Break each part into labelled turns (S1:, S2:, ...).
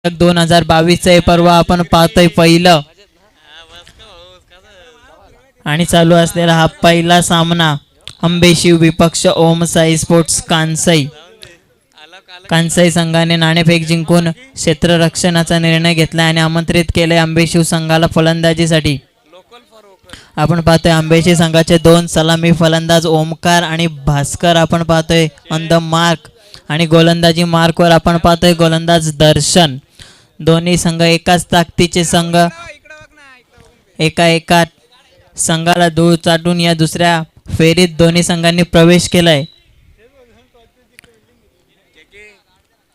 S1: 2022 हे पर्व आपण पाहतोय पहिलं आणि चालू असलेला हा पहिला सामना अंबेशिव विपक्ष ओम साई स्पोर्ट्स कांसाई. कांसाई संघाने नाणेफेक जिंकून क्षेत्ररक्षणाचा निर्णय घेतला आणि आमंत्रित केले अंबेशिव संघाला फलंदाजीसाठी. आपण पाहतोय अंबेशिव संघाचे दोन सलामी फलंदाज ओमकार आणि भास्कर आपण पाहतोय ऑन द मार्क आणि गोलंदाजी मार्कवर आपण पाहतोय गोलंदाज दर्शन. दोन्ही संघ एकाच ताकदीचे संघ एका संघाला धूळ चाटून या दुसऱ्या फेरीत दोन्ही संघांनी प्रवेश केलाय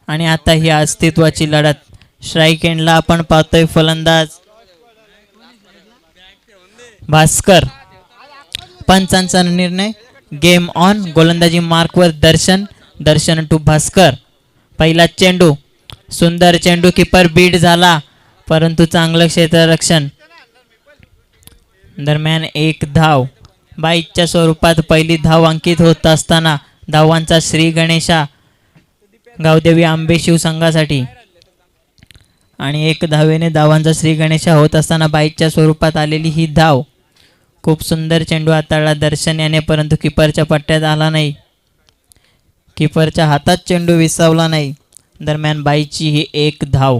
S1: आणि आता ही अस्तित्वाची लढत. स्ट्राईक एंडला आपण पाहतोय फलंदाज भास्कर. पंचांचा निर्णय गेम ऑन. गोलंदाजी मार्कवर दर्शन टू भास्कर. पहिला चेंडू सुंदर चेंडू कीपर बीट झाला परंतु चांगलं क्षेत्ररक्षण. दरम्यान एक धाव. बाईच्या स्वरूपात पहिली धाव अंकित होत असताना धावांचा श्री गणेशा गावदेवी आंबेशिव संघासाठी आणि एक धावेने धावांचा श्री गणेशा होत असताना बाईच्या स्वरूपात आलेली ही धाव. खूप सुंदर चेंडू हाताळला दर्शन याने परंतु किपरच्या पट्ट्यात आला नाही. किपरच्या हातात चेंडू विसावला नाही. दरम्यान बाईची ही एक धाव.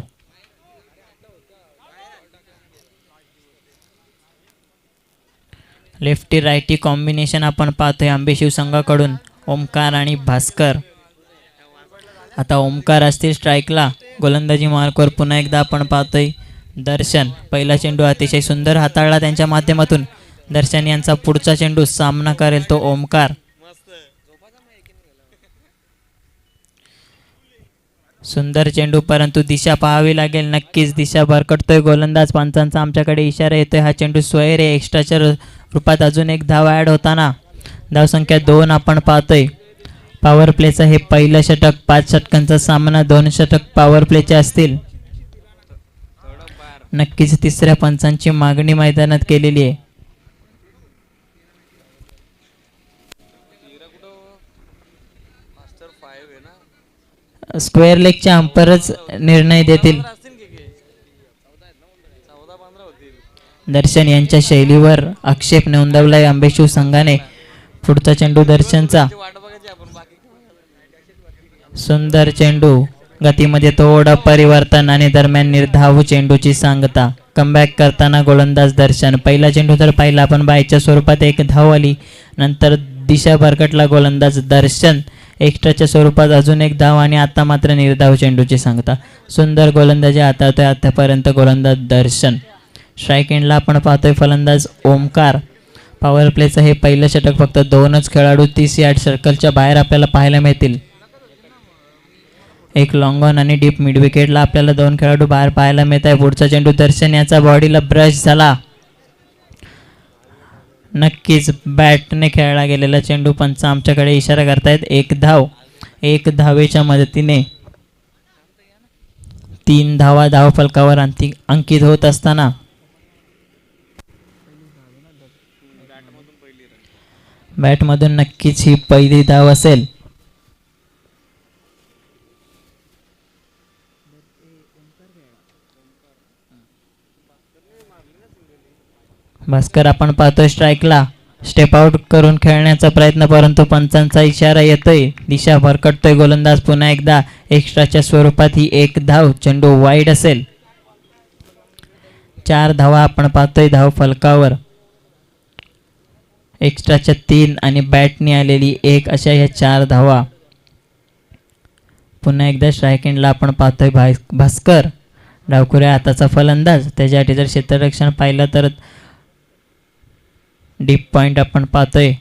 S1: लेफ्टी रायटी कॉम्बिनेशन आपण पाहतोय आंबेशिव संघाकडून ओमकार आणि भास्कर. आता ओमकार असतील स्ट्राईकला. गोलंदाजी मार्कवर पुन्हा एकदा आपण पाहतोय दर्शन. पहिला चेंडू अतिशय सुंदर हाताळला त्यांच्या माध्यमातून. दर्शन यांचा पुढचा चेंडू सामना करेल तो ओमकार. सुंदर चेंडू परंतु दिशा पाहावी लागेल. नक्कीच दिशा भरकटतोय गोलंदाज. पंचांचा आमच्याकडे इशारा येतोय. हा चेंडू सोयरे एक्स्ट्राच्या रूपात अजून एक धाव ॲड होताना धावसंख्या 2 आपण पाहतोय. पॉवर प्लेचं हे पहिलं षटक. 5 षटकांचा सामना. 2 षटक पॉवर प्लेचे असतील. नक्कीच तिसऱ्या पंचांची मागणी मैदानात केलेली आहे. स्क्वेअर लेगच्या अंपरच निर्णय देतील. दर्शन यांच्या शैलीवर आक्षेप नोंदवलाय अंबेशिव संघाने. पुढचा चेंडू दर्शनचा. सुंदर चेंडू. गतीमध्ये थोडं परिवर्तन आणि दरम्यान निर्धाव चेंडूची सांगता. कमबॅक करताना गोलंदाज दर्शन. पहिला चेंडू तर पाहिला आपण बायच्या स्वरूपात एक धाव आली. नंतर दिशा भरकटला गोलंदाज दर्शन. एक्स्ट्राच्या स्वरूपात अजून एक धाव आणि आता मात्र निर्धाव चेंडूची सांगता. सुंदर गोलंदाजी हाताळतोय आतापर्यंत गोलंदाज दर्शन. स्ट्राईक एंडला आपण पाहतोय फलंदाज ओमकार. पॉवर प्लेचं हे पहिलं षटक. फक्त 2च खेळाडू 30 यार्ड सर्कलच्या बाहेर आपल्याला पाहायला मिळतील. एक लॉंग ऑन आणि डीप मिड विकेटला आपल्याला 2 खेळाडू बाहेर पाहायला मिळत आहे. पुढचा चेंडू दर्शन याचा बॉडीला ब्रश झाला. नक्कीच बॅटने खेळला गेलेला चेंडू. पंच आमच्याकडे इशारा करतायत एक धाव. एक धावेच्या मदतीने 3 धावा धाव फलकावर अंकित होत असताना बॅटमधून नक्कीच ही पहिली धाव असेल. भास्कर आपण पाहतोय स्ट्राईकला. स्टेप आउट करून खेळण्याचा प्रयत्न परंतु पंचांचा इशारा येतोय. दिशा भरकटतोय गोलंदाज पुन्हा एकदा. एक्स्ट्राच्या स्वरूपात ही एक धाव. चेंडू वाईड असेल. 4 धावा आपण पाहतोय धाव फलकावर. एक्स्ट्राच्या 3 आणि बॅटने आलेली 1 अशा ह्या 4 धावा. पुन्हा एकदा स्ट्राईक एंडला आपण पाहतोय भास्कर. डावखुऱ्या हाताचा फलंदाज. त्याच्यासाठी जर क्षेत्ररक्षण पाहिलं तर डीप पॉइंट आपण पाहतोय.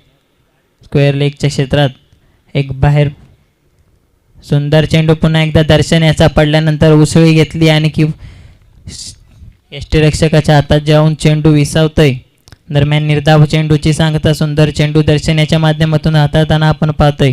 S1: स्क्वेअर लेगच्या क्षेत्रात एक बाहेर. सुंदर चेंडू पुन्हा एकदा दर्शन याचा पडल्यानंतर उसळी घेतली आणि की यष्टीरक्षकाच्या हातात जाऊन चेंडू विसावतोय. दरम्यान निर्धाव चेंडूची सांगता. सुंदर चेंडू दर्शन याच्या माध्यमातून हाताळताना आपण पाहतोय.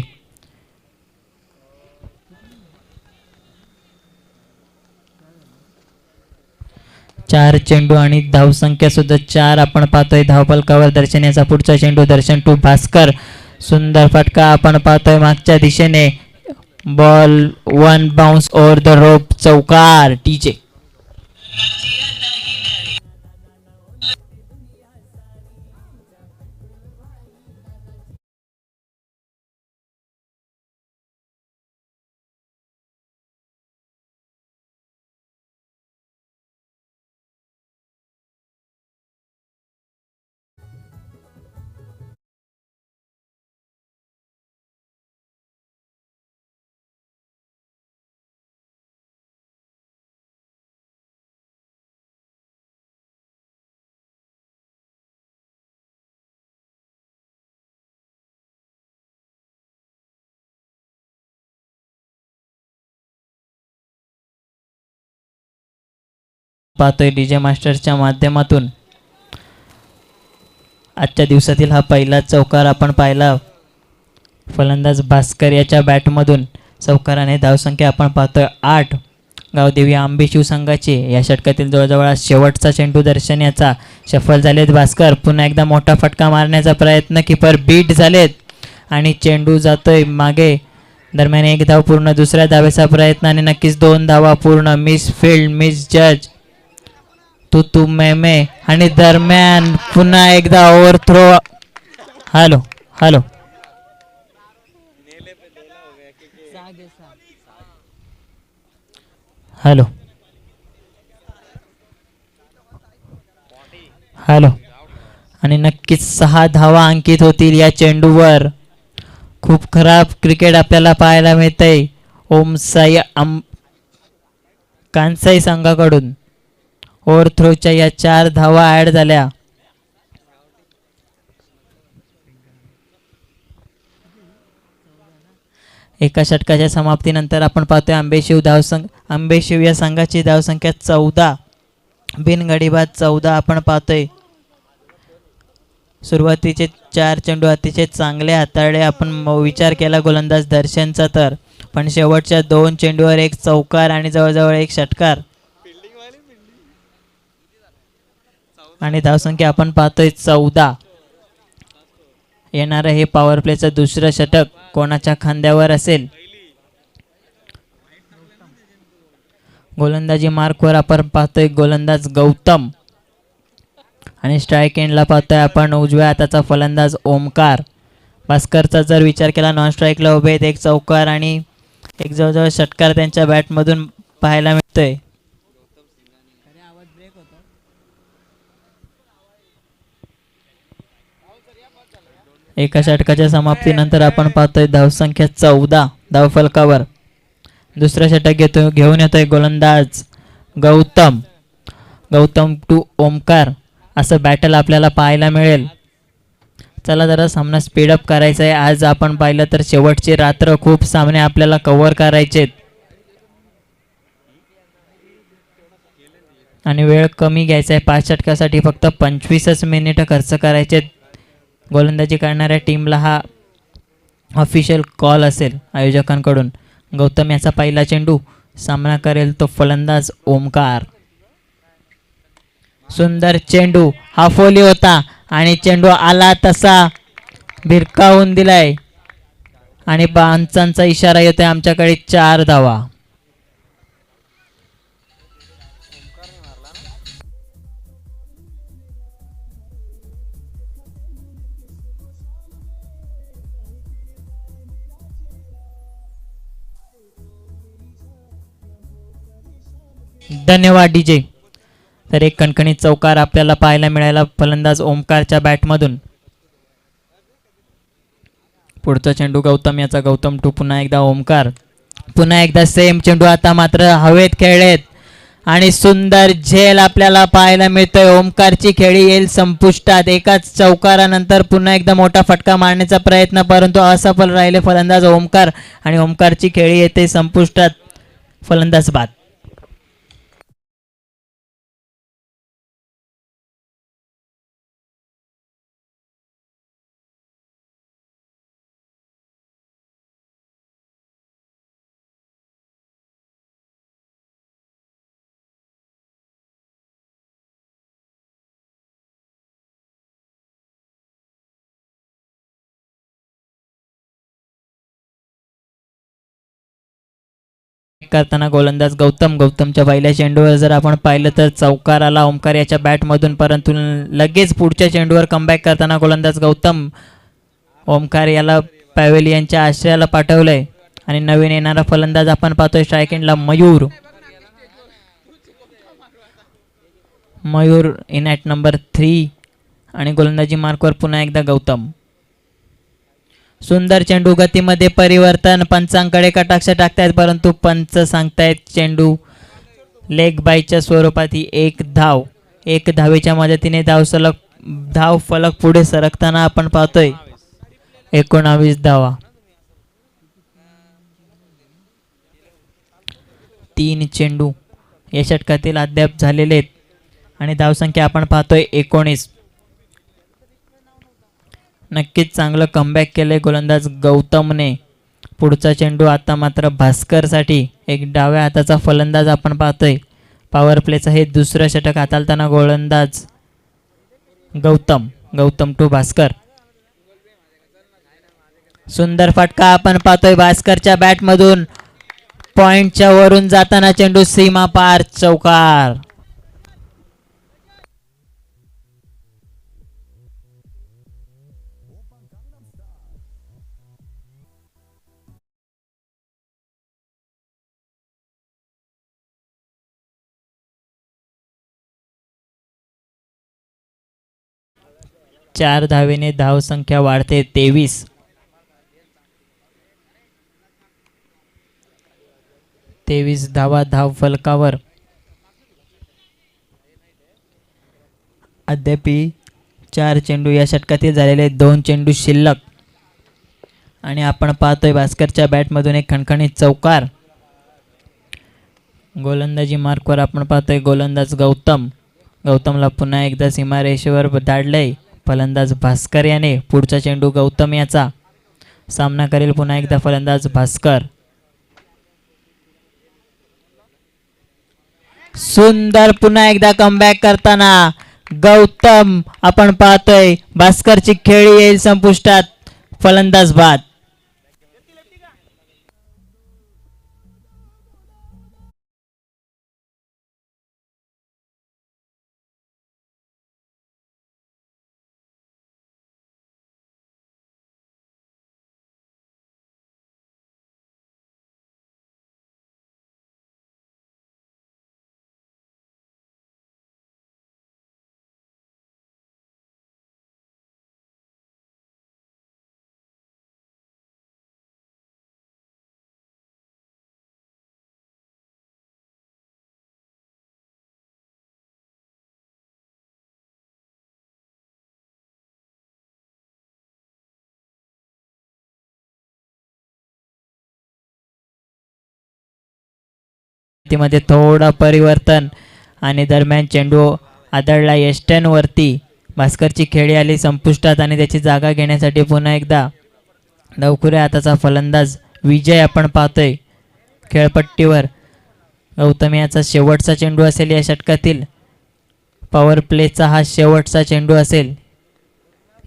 S1: चार चेंडू आणि धावसंख्या सुद्धा 4 आपण पाहतोय धावफलकावर. दर्शन याचा पुढचा चेंडू. दर्शन टू भास्कर. सुंदर फटका आपण पाहतोय मागच्या दिशेने. Ball one bounce over the rope, चौकार टीजे. पाहतोय डीजे मास्टरच्या माध्यमातून आजच्या दिवसातील हा पहिला चौकार आपण पाहिला. फलंदाज भास्कर याच्या बॅटमधून चौकाराने धावसंख्या आपण पाहतोय 8. गावदेवी आंबे शिवसंघाचे या षटकातील जवळजवळ शेवटचा चेंडू दर्शन याचा सफल झालेत भास्कर. पुन्हा एकदा मोठा फटका मारण्याचा प्रयत्न, कीपर बीट झालेत आणि चेंडू जातोय मागे. दरम्यान एक धाव पूर्ण, दुसऱ्या धावेचा प्रयत्न आणि नक्कीच 2 धावा पूर्ण. मिस फील्ड, मिस जज, तू मे आणि दरम्यान पुन्हा एकदा overthrow. Hello hello hello hello आणि नक्कीच 6 धावा अंकित होतील या चेंडूवर. खूप खराब क्रिकेट आपल्याला पाहायला मिळतंय ओमसाई कांसाई संघाकडून. ओव्हर थ्रोच्या या 4 धावा ॲड झाल्या. एका षटकाच्या समाप्तीनंतर आपण पाहतोय आंबेशिव या संघाची धावसंख्या 14, बिनगडीबाद 14 आपण पाहतोय. सुरुवातीचे 4 चेंडू अतिशय चांगले हाताळले आपण विचार केला गोलंदाज दर्शनचा तर, पण शेवटच्या 2 चेंडूवर एक चौकार आणि जवळजवळ एक षटकार आणि धावसंख्या आपण पाहतोय 14. येणारं हे पॉवर प्लेचं दुसरं षटक कोणाच्या खांद्यावर असेल. गोलंदाजी मार्कवर आपण पाहतोय गोलंदाज गौतम आणि स्ट्राईक एंडला पाहतोय आपण उजव्या हाताचा फलंदाज ओमकार. भास्करचा जर विचार केला नॉन स्ट्राईकला उभे आहेत, एक चौकार आणि एक जवळजवळ षटकार त्यांच्या बॅटमधून पाहायला मिळतोय. एका षटकाच्या समाप्तीनंतर आपण पाहतोय धावसंख्या 14 धावफलकावर. दुसरं षटक घेऊन येतोय गोलंदाज गौतम. गौतम टू ओमकार असं बॅटल आपल्याला पाहायला मिळेल. चला जरा सामना स्पीडअप करायचा आहे. आज आपण पाहिलं तर शेवटची रात्र, खूप सामने आपल्याला कव्हर करायचेत आणि वेळ कमी घ्यायचा आहे. 5 षटकासाठी फक्त 25च मिनिटं खर्च करायचे. गोलंदाजी करणाऱ्या टीमला हा ऑफिशियल कॉल असेल आयोजकांकडून. गौतम याचा पहिला चेंडू, सामना करेल तो फलंदाज ओमकार. सुंदर चेंडू, हा फोली होता आणि चेंडू आला तसा भिरकावून दिलाय आणि बांचांचा इशारा येतोय आमच्याकडे. 4 धावा. धन्यवाद डीजे. तर एक कणकणीत चौकार आपल्याला पाहायला मिळाला फलंदाज ओमकारच्या बॅटमधून. पुढचा चेंडू गौतम याचा, गौतम टू पुन्हा एकदा ओमकार. पुन्हा एकदा सेम चेंडू, आता मात्र हवेत खेळलेत आणि सुंदर झेल आपल्याला पाहायला मिळतोय. ओमकारची खेळी येईल संपुष्टात. एकाच चौकारानंतर पुन्हा एकदा मोठा फटका मारण्याचा प्रयत्न, परंतु असफल राहिले फलंदाज ओमकार आणि ओमकारची खेळी येते संपुष्टात. फलंदाज बाद. करताना गोलंदाज गौतमच्या पहिल्या चेंडूवर जर आपण पाहिलं तर चौकार आला ओमकार याच्या बॅटमधून, परंतु लगेच पुढच्या चेंडूवर कमबॅक करताना गोलंदाज गौतम ओमकार याला पॅव्हेलियनच्या आश्रयाला पाठवलंय. आणि नवीन येणारा फलंदाज आपण पाहतोय स्ट्राईक एंडला मयूर इन ॲट नंबर 3 आणि गोलंदाजी मार्कवर पुन्हा एकदा गौतम. सुंदर चेंडू, गतीमध्ये परिवर्तन, पंचांकडे कटाक्ष टाकतायत परंतु पंच सांगतायत चेंडू लेग बायच्या स्वरूपात ही एक धावेच्या मदतीने धाव फलक पुढे सरकताना आपण पाहतोय. 19 धावा. 3 चेंडू या षटकातील अद्याप झालेले आहेत आणि धावसंख्या आपण पाहतोय 19. नक्कीच चांगलं कमबॅक केलंय गोलंदाज गौतमने. पुढचा चेंडू आता मात्र भास्करसाठी, एक डाव्या हाताचा फलंदाज आपण पाहतोय. पॉवर प्लेचं हे दुसरं षटक हाताळताना गोलंदाज गौतम टू भास्कर. सुंदर फटका आपण पाहतोय भास्करच्या बॅटमधून, पॉइंटच्या वरून जाताना चेंडू सीमा पार, चौकार. चार धावेने धावसंख्या वाढते 23. धावा धाव फलकावर. अद्याप 4 चेंडू या षटकातील झालेले, 2 चेंडू शिल्लक आणि आपण पाहतोय भास्करच्या बॅटमधून एक खणखणीत चौकार. गोलंदाजी मार्कवर आपण पाहतोय गोलंदाज गौतमला पुन्हा एकदा सीमारेषेवर धाडलंय फलंदाज भास्कर याने. पुढचा चेंडू गौतम याचा सामना करेल पुन्हा एकदा फलंदाज भास्कर. सुंदर पुन्हा एकदा कमबॅक करताना गौतम आपण पाहतोय. भास्करची खेळी येईल संपुष्टात, फलंदाज बाद. मध्ये थोडा परिवर्तन आणि दरम्यान चेंडू आदळला यष्ट्यांवरती. भास्करची खेळी आली संपुष्टात आणि त्याची जागा घेण्यासाठी पुन्हा एकदा नवखुऱ्या हाताचा फलंदाज विजय आपण पाहतोय खेळपट्टीवर. गौतम याचा शेवटचा चेंडू असेल या षटकातील. पॉवर प्लेचा हा शेवटचा चेंडू असेल.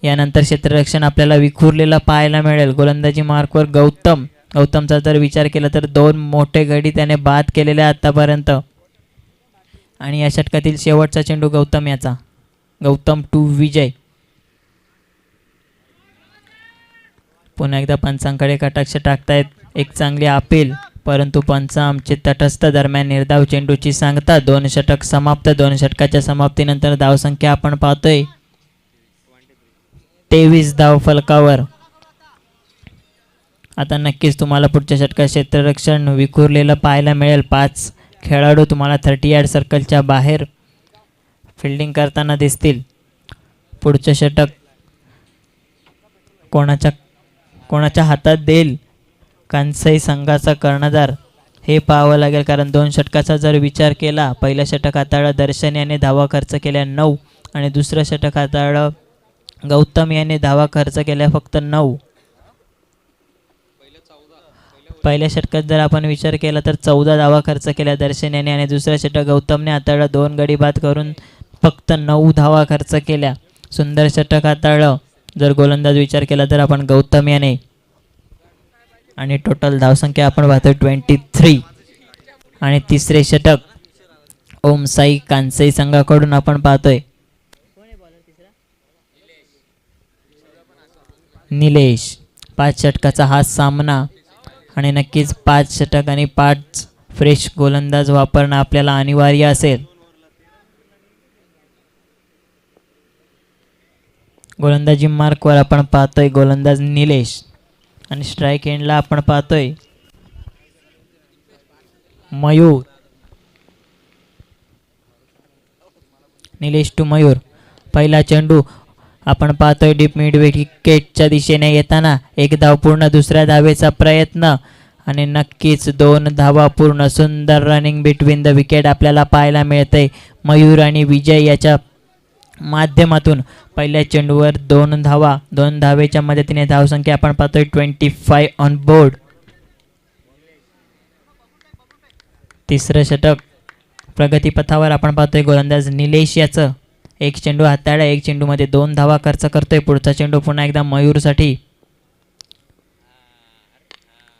S1: यानंतर क्षेत्ररक्षण आपल्याला विखुरलेला पाहायला मिळेल. गोलंदाजी मार्कवर गौतमचा जर विचार केला तर 2 मोठे गडी त्याने बाद केलेले आतापर्यंत आणि या षटकातील शेवटचा चेंडू गौतम टू विजय. पुन्हा एकदा पंचांकडे कटाक्ष टाकतायत. एक चांगली अपील परंतु पंच आमचे तटस्थ. दरम्यान निर्धाव चेंडूची सांगता. 2 षटक समाप्त. 2 षटकाच्या समाप्तीनंतर धावसंख्या आपण पाहतोय 23 धाव फलकावर. आता नक्कीच तुम्हाला पुढच्या षटकात क्षेत्ररक्षण विखुरलेलं पाहायला मिळेल. 5 खेळाडू तुम्हाला 30 यार्ड सर्कलच्या बाहेर फिल्डिंग करताना दिसतील. पुढचं षटक कोणाच्या हातात देईल कांसाई संघाचा कर्णधार हे पाहावं लागेल. कारण 2 षटकाचा जर विचार केला, पहिल्या षटक हाताळलं दर्शन याने धावा खर्च केल्या 9 आणि दुसरं षटक हाताळलं गौतम याने धावा खर्च केल्या फक्त 9. पहिल्या षटकात जर आपण विचार केला तर 14 धावा खर्च केल्या दर्शन याने आणि दुसऱ्या षटक गौतमने हाताळलं. 2 गडी बाद करून फक्त 9 धावा खर्च केल्या. सुंदर षटक हाताळलं जर गोलंदाज विचार केला तर आपण गौतम याने आणि टोटल धावसंख्या आपण पाहतोय 23. आणि तिसरे षटक ओम साई कांसई संघाकडून आपण पाहतोय. निलेश 5 षटकाचा हा सामना आणि नक्कीच 5 षटक आणि 5 फ्रेश गोलंदाज वापरणं आपल्याला अनिवार्य असेल. गोलंदाजी मार्कवर आपण पाहतोय गोलंदाज निलेश आणि स्ट्राईक एंडला आपण पाहतोय मयूर. निलेश टू मयूर. पहिला चेंडू आपण पाहतोय डीप मिड विकेटच्या दिशेने येताना एक धाव पूर्ण, दुसऱ्या धावेचा प्रयत्न आणि नक्कीच 2 धावा पूर्ण. सुंदर रनिंग बिटवीन द विकेट आपल्याला पाहायला मिळते. मयूर आणि विजय याच्या माध्यमातून पहिल्या चेंडूवर 2 धावा, 2 धावेच्या मदतीने धावसंख्या आपण पाहतोय 25 ऑन बोर्ड. तिसरं षटक प्रगतीपथावर आपण पाहतोय गोलंदाज निलेश याचं. एक चेंडू हाताळला, एक चेंडूमध्ये 2 धावा खर्च करतोय. पुढचा चेंडू पुन्हा एकदा मयूरसाठी.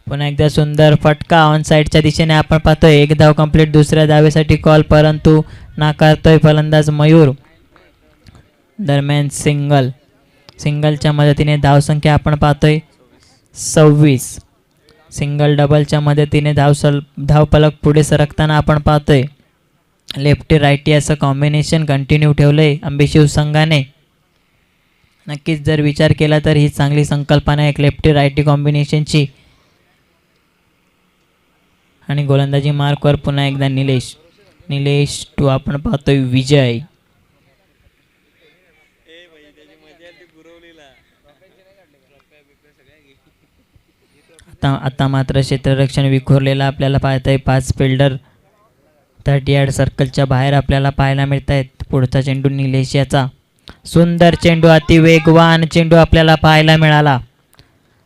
S1: पुन्हा एकदा सुंदर फटका ऑन साईडच्या दिशेने आपण पाहतोय. एक धाव कंप्लीट, दुसऱ्या धावेसाठी कॉल परंतु नाकारतोय फलंदाज मयूर. दरम्यान सिंगलच्या मदतीने धावसंख्या आपण पाहतोय 26. सिंगल डबलच्या मदतीने धावफलक पुढे सरकताना आपण पाहतोय. लेफ्टी राईटी असं कॉम्बिनेशन कंटिन्यू ठेवलंय अंबिशिव संघाने. नक्कीच जर विचार केला तर ही चांगली संकल्पना आहे एक लेफ्टी राईटी कॉम्बिनेशनची. आणि गोलंदाजी मार्कवर पुन्हा एकदा निलेश टू आपण पाहतोय विजय. आता मात्र क्षेत्ररक्षण विखुरलेला आपल्याला पाहता आहे. 5 फिल्डर 30 यार्ड सर्कलच्या बाहेर आपल्याला पाहायला मिळत आहेत. पुढचा चेंडू निलेश याचा. सुंदर चेंडू, अतिवेगवान चेंडू आपल्याला पाहायला मिळाला.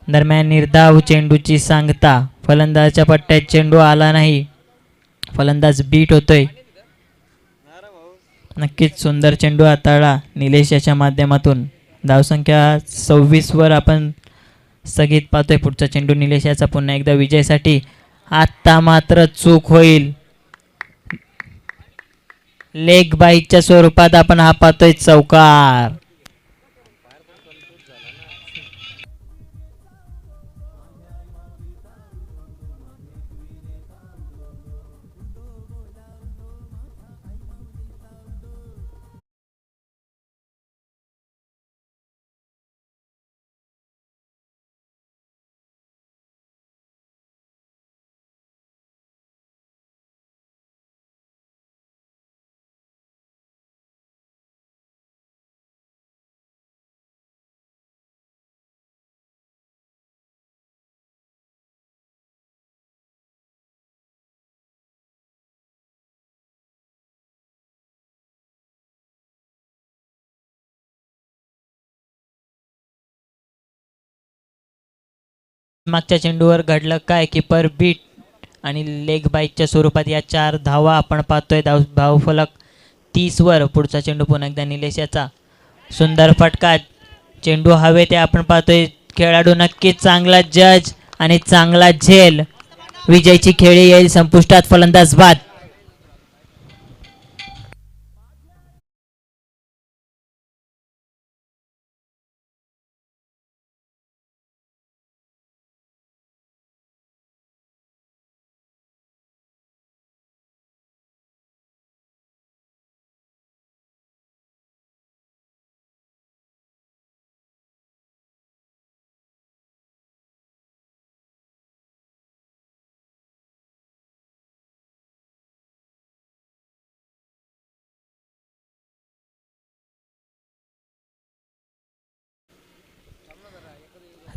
S1: दरम्यान निर्धाव चेंडूची सांगता. फलंदाजाच्या पट्ट्यात चेंडू आला नाही, फलंदाज बीट होतोय. नक्कीच सुंदर चेंडू हाताळला निलेश याच्या माध्यमातून. धावसंख्या 26 वर आपण स्थगित पाहतोय. पुढचा चेंडू निलेश याचा पुन्हा एकदा विजयसाठी. आता मात्र चूक होईल. लेग बाईकच्या स्वरूपात आपण हा पाहतोय चौकार. मागच्या चेंडूवर घडलं काय, कीपर बीट आणि लेग बाईकच्या स्वरूपात या 4 धावा आपण पाहतोय. धावफलक 30 वर. पुढचा चेंडू पुन्हा एकदा निलेश याचा. सुंदर फटका, चेंडू हवे ते आपण पाहतोय. खेळाडू नक्कीच चांगला जज आणि चांगला झेल. विजयची खेळी येईल संपुष्टात. फलंदाज बाद.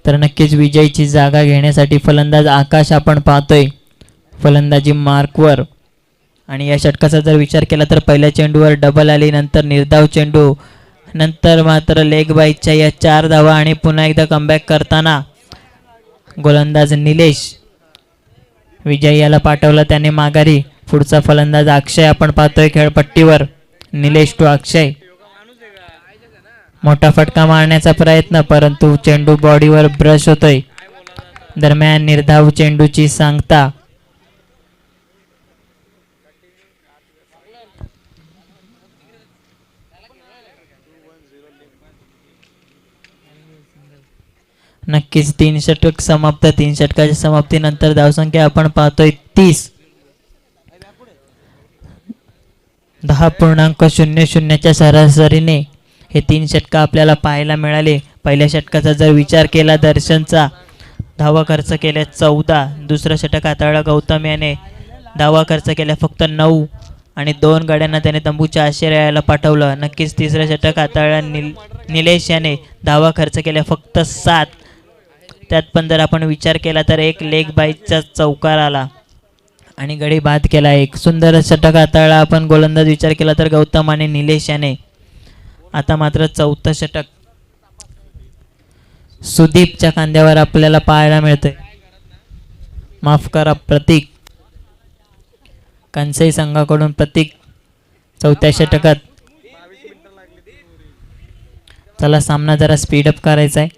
S1: तर नक्कीच विजयची जागा घेण्यासाठी फलंदाज आकाश आपण पाहतोय फलंदाजी मार्कवर. आणि या षटकाचा जर विचार केला तर पहिल्या चेंडूवर डबल आली, नंतर निर्धाव चेंडू, नंतर मात्र लेग बाईकच्या या 4 धावा आणि पुन्हा एकदा कमबॅक करताना गोलंदाज निलेश. विजय याला पाठवलं त्याने माघारी. पुढचा फलंदाज अक्षय आपण पाहतोय खेळपट्टीवर. निलेश टू अक्षय. मोठा फटका मारण्याचा प्रयत्न परंतु चेंडू बॉडीवर ब्रश होतोय. दरम्यान निर्धाव चेंडूची सांगता. नक्कीच 3 षटक समाप्त. 3 षटकाच्या समाप्तीनंतर धावसंख्या आपण पाहतोय 30. 10.00च्या सरासरीने हे 3 षटक आपल्याला पाहायला मिळाले. पहिल्या षटकाचा जर विचार केला दर्शनचा धावा खर्च केल्या 14. दुसरं षटक हाताळलं गौतम याने धावा खर्च केल्या फक्त 9 आणि 2 गाड्यांना त्याने तंबूच्या आश्रयाला पाठवलं. नक्कीच तिसरं षटक हाताळलं निलेश याने धावा खर्च केल्या फक्त 7. त्यात पण जर आपण विचार केला तर एक लेग बाईचा चौकार आला आणि गडी बाद केला. एक सुंदर षटक हाताळला आपण गोलंदाज विचार केला तर गौतम आणि निलेश याने. आता मात्र चौथं षटक सुदीपच्या खांद्यावर आपल्याला पाहायला मिळतंय. माफ करा, प्रतीक कंसाई संघाकडून प्रतीक चौथ्या षटकात. चला सामना जरा स्पीडअप करायचा आहे.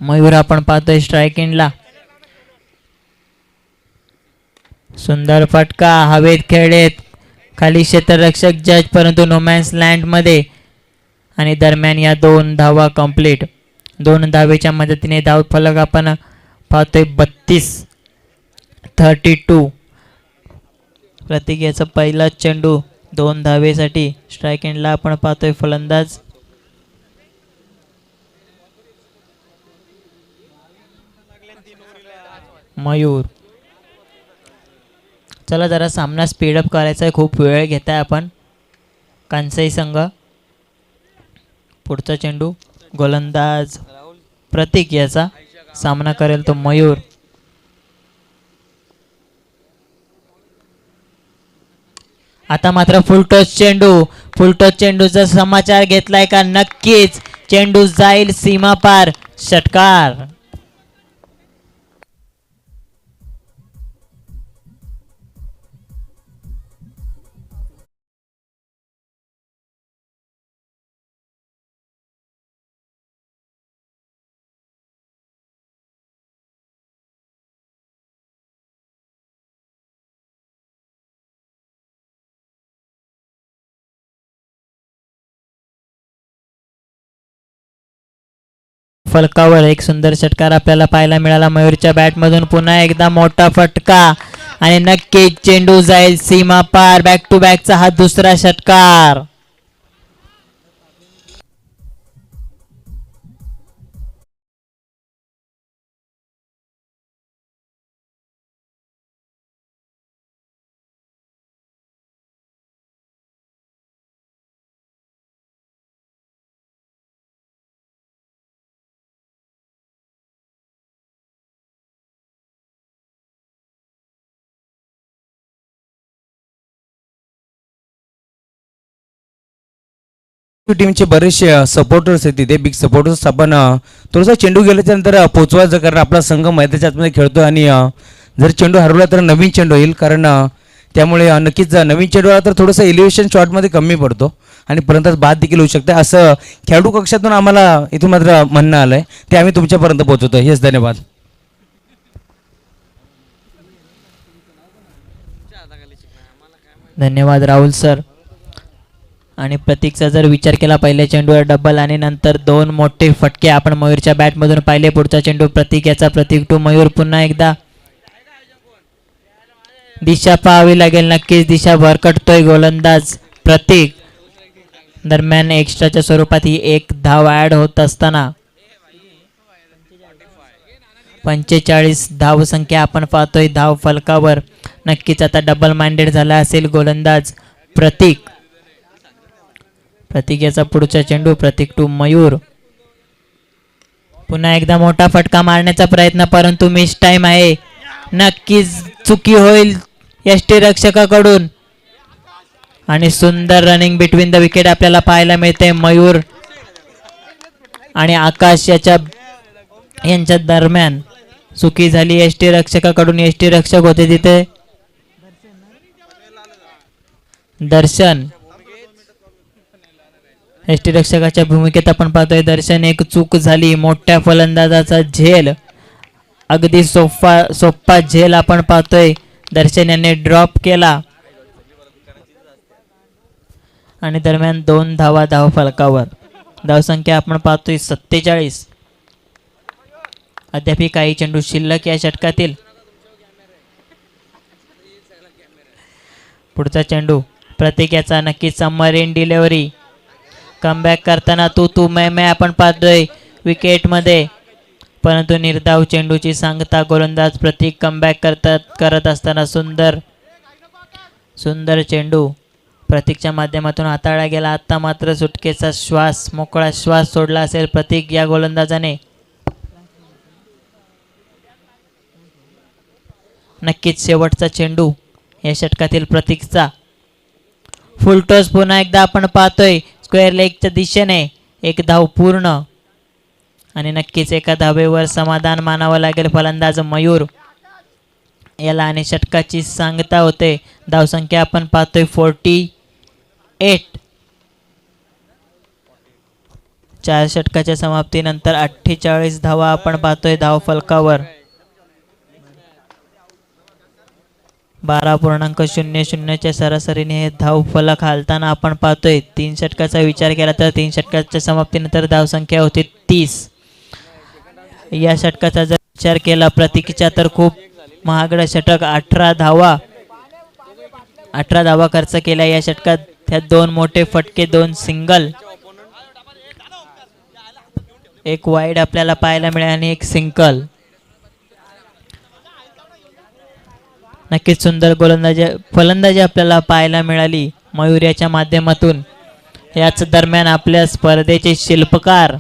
S1: मयूर आपण पाहतोय स्ट्राइक एंडला. सुंदर फटका हवेत खेळलेत खाली क्षेत्ररक्षक जज परंतु नोमॅन्स लँड मध्ये आणि दरम्यान या 2 धावा कंप्लीट. 2 धावेच्या मदतीने धाव फलक आपण पाहतोय 32. प्रतीक याचा पहिला चेंडू 2 धावेसाठी. स्ट्राइक एंडला आपण पाहतोय फलंदाज मयूर. चला जरा सामना स्पीडअप करायचा आहे. खूप वेळ घेताय आपण. कांसाई संघ. पुढचा चेंडू गोलंदाज प्रतीक याचा सामना करेल तो मयूर. आता मात्र फुलटॉस चेंडूचा समाचार घेतलाय का? नक्कीच चेंडू जाईल सीमा पार. षटकार. फलकावर एक सुंदर षटकार आपल्याला पाहायला मिळाला मयूरच्या बॅटमधून. पुन्हा एकदा मोठा फटका आणि नक्कीच चेंडू जाईल सीमा पार. बॅक टू बॅकचा हा दुसरा षटकार.
S2: टीमचे बरेचसे सपोर्टर्स आहेत तिथे. बिग सपोर्टर्स आपण थोडासा चेंडू गेल्याच्या नंतर पोचवायचं, कारण आपला संघ मैदानाच्या आतमध्ये खेळतो आणि जर चेंडू हरवला तर नवीन चेंडू येईल. कारण त्यामुळे नक्कीच नवीन चेंडू आला तर थोडंसं एलिव्हेशन शॉटमध्ये कमी पडतो आणि पर्यंत बाद देखील होऊ शकते. असं खेळाडू कक्षातून आम्हाला इथून मात्र म्हणणं आलं आहे, ते आम्ही तुमच्यापर्यंत पोहोचवतो. हेच धन्यवाद.
S1: धन्यवाद राहुल सर. आणि प्रतीकचा जर विचार केला पहिल्या चेंडूवर डबल आणि नंतर 2 मोठे फटके आपण मयूरच्या बॅटमधून पाहिले. पुढचा चेंडू प्रतीक याचा. प्रतीक टू मयूर. पुन्हा एकदा दिशा पाहावी लागेल. नक्कीच दिशा भरकटतोय गोलंदाज प्रतीक. दरम्यान एक्स्ट्राच्या स्वरूपात ही 1 धाव ऍड होत असताना 45 धाव संख्या आपण पाहतोय धाव फलकावर. नक्कीच आता डबल माइंडेड झाला असेल गोलंदाज प्रतीक. प्रतीक याचा पुढचा चेंडू. प्रतीक टू मयूर. पुन्हा एकदा मोठा फटका मारण्याचा प्रयत्न परंतु मिस टाइम आहे. नक्कीच चुकी होईल यष्टीरक्षकाकडून आणि सुंदर रनिंग बिटवीन द विकेट आपल्याला पाहायला मिळते. मयूर आणि आकाश यांच्या दरम्यान चुकी झाली यष्टीरक्षकाकडून. यष्टीरक्षक होते तिथे दर्शन. यष्टीरक्षकाच्या भूमिकेत आपण पाहतोय दर्शन. एक चूक झाली. मोठ्या फलंदाजाचा झेल. अगदी सोप्पा झेल आपण पाहतोय. दर्शन यांनी ड्रॉप केला. आणि दरम्यान 2 धावा धाव फलकावर. धावसंख्या आपण पाहतोय 47. अद्याप काही चेंडू शिल्लक या षटकातील. पुढचा चेंडू प्रतीक याचा नक्कीच सबमरीन डिलिव्हरी. कमबॅक करताना तू मैं आपण पाहतोय विकेटमध्ये, परंतु निर्धाव चेंडूची सांगता गोलंदाज प्रतीक कमबॅक करत असताना सुंदर चेंडू प्रतीकच्या माध्यमातून हाताळला गेला. आता मात्र सुटकेचा श्वास, मोकळा श्वास सोडला असेल प्रतीक या गोलंदाजाने. नक्कीच शेवटचा चेंडू या षटकातील प्रतीकचा. फुलटॉस पुन्हा एकदा आपण पाहतोय स्क्वेअर लेगच्या दिशेने. एक धाव पूर्ण आणि नक्कीच एका धावेवर समाधान मानावं लागेल फलंदाज मयूर याला आणि षटकाची सांगता होते. धावसंख्या आपण पाहतोय 48. 4 षटकाच्या समाप्तीनंतर 48 धावा आपण पाहतोय धाव फलकावर. 12.00च्या सरासरीने हे धाव फलक हालताना आपण पाहतोय. 3 षटकाचा विचार केला तर 3 षटकाच्या समाप्तीनंतर धावसंख्या होती 30. या षटकाचा जर विचार केला प्रतीकच्या तर खूप महागडं षटक. 18 धावा खर्च केल्या या षटकात. त्यात 2 मोठे फटके, 2 सिंगल, एक वाईड आपल्याला पाहायला मिळाले आणि एक सिंगल. नक्कीच सुंदर फलंदाजी आपल्याला पाहायला मिळाली मयूर याच्या माध्यमातून. याच दरम्यान आपल्या स्पर्धेचे शिल्पकार